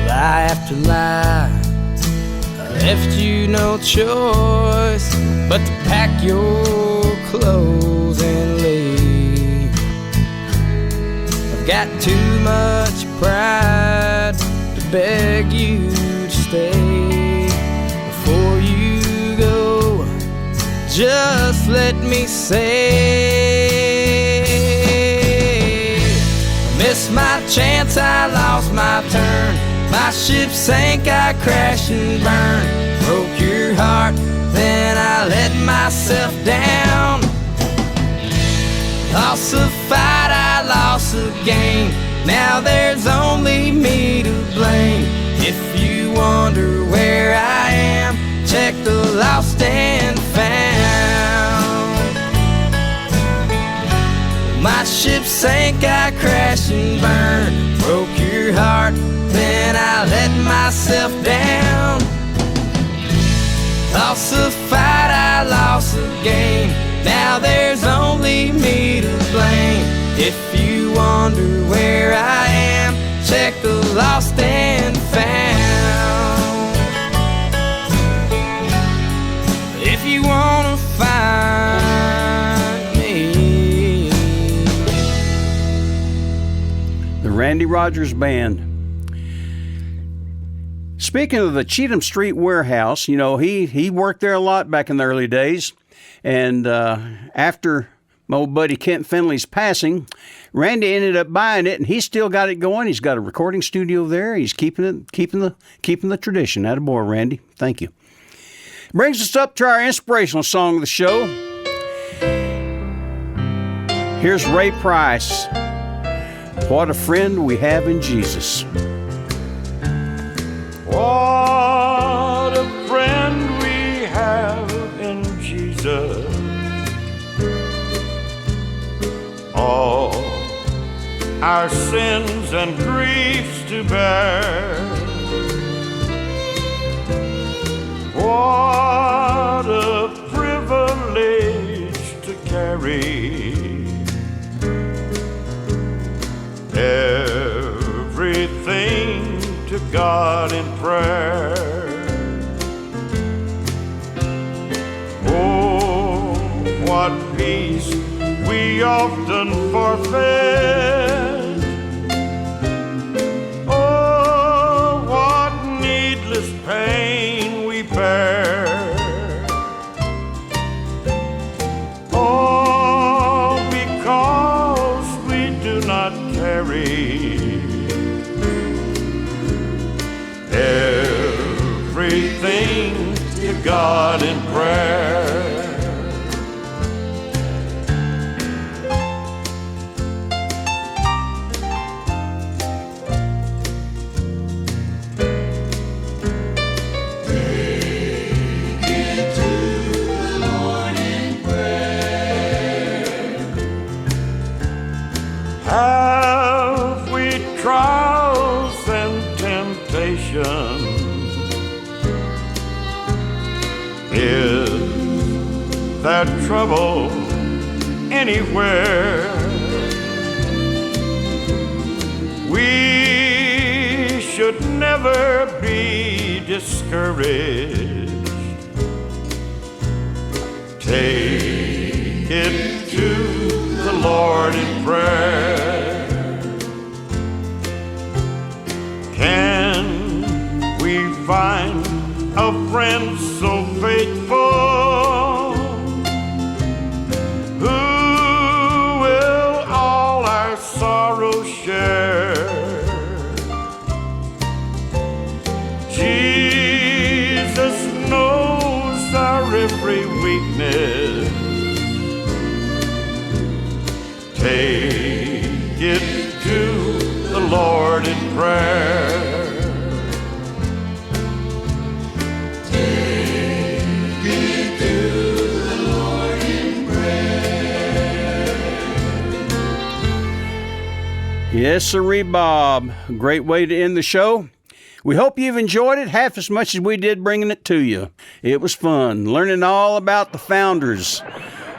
Lie after lie, I left you no choice but to pack your clothes and leave. I've got too much pride to beg you to stay. Before you go, just let me say, I missed my chance, I lost my turn. My ship sank, I crashed and burned. Broke your heart, then I let myself down. Lost a fight, I lost a game. Now there's only me to blame. If you wonder where I am, check the lost and found. My ship sank, I crashed and burned. Broke your heart, then I let myself down. Lost a fight, I lost a game. Now there's only me to blame. If you wonder where I am, check the lost and found. If you wanna find me. The Randy Rogers Band. Speaking of the Cheatham Street Warehouse, you know, he worked there a lot back in the early days. And after my old buddy Kent Finley's passing, Randy ended up buying it, and he's still got it going. He's got a recording studio there. He's keeping the tradition. Attaboy, Randy. Thank you. Brings us up to our inspirational song of the show. Here's Ray Price. What a friend we have in Jesus. What a friend we have in Jesus. All our sins and griefs to bear. What a privilege to carry everything to God in prayer. Oh, what peace we often forfeit. Oh, what needless pain we bear. Oh, because we do not carry everything to God in prayer. Have we trials and temptations? Is there trouble anywhere? We should never be discouraged. Take it to the Lord in prayer. Can we find a friend so faithful who will all our sorrows share? Jesus knows our every weakness. Take it to the Lord in prayer. Take it to the Lord in prayer. Yes, sirree, Bob. A great way to end the show. We hope you've enjoyed it half as much as we did bringing it to you. It was fun learning all about the founders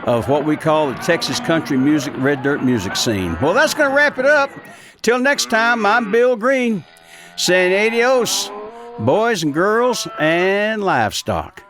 of what we call the Texas country music, red dirt music scene. Well, that's going to wrap it up. Till next time, I'm Bill Green, saying adios, boys and girls and livestock.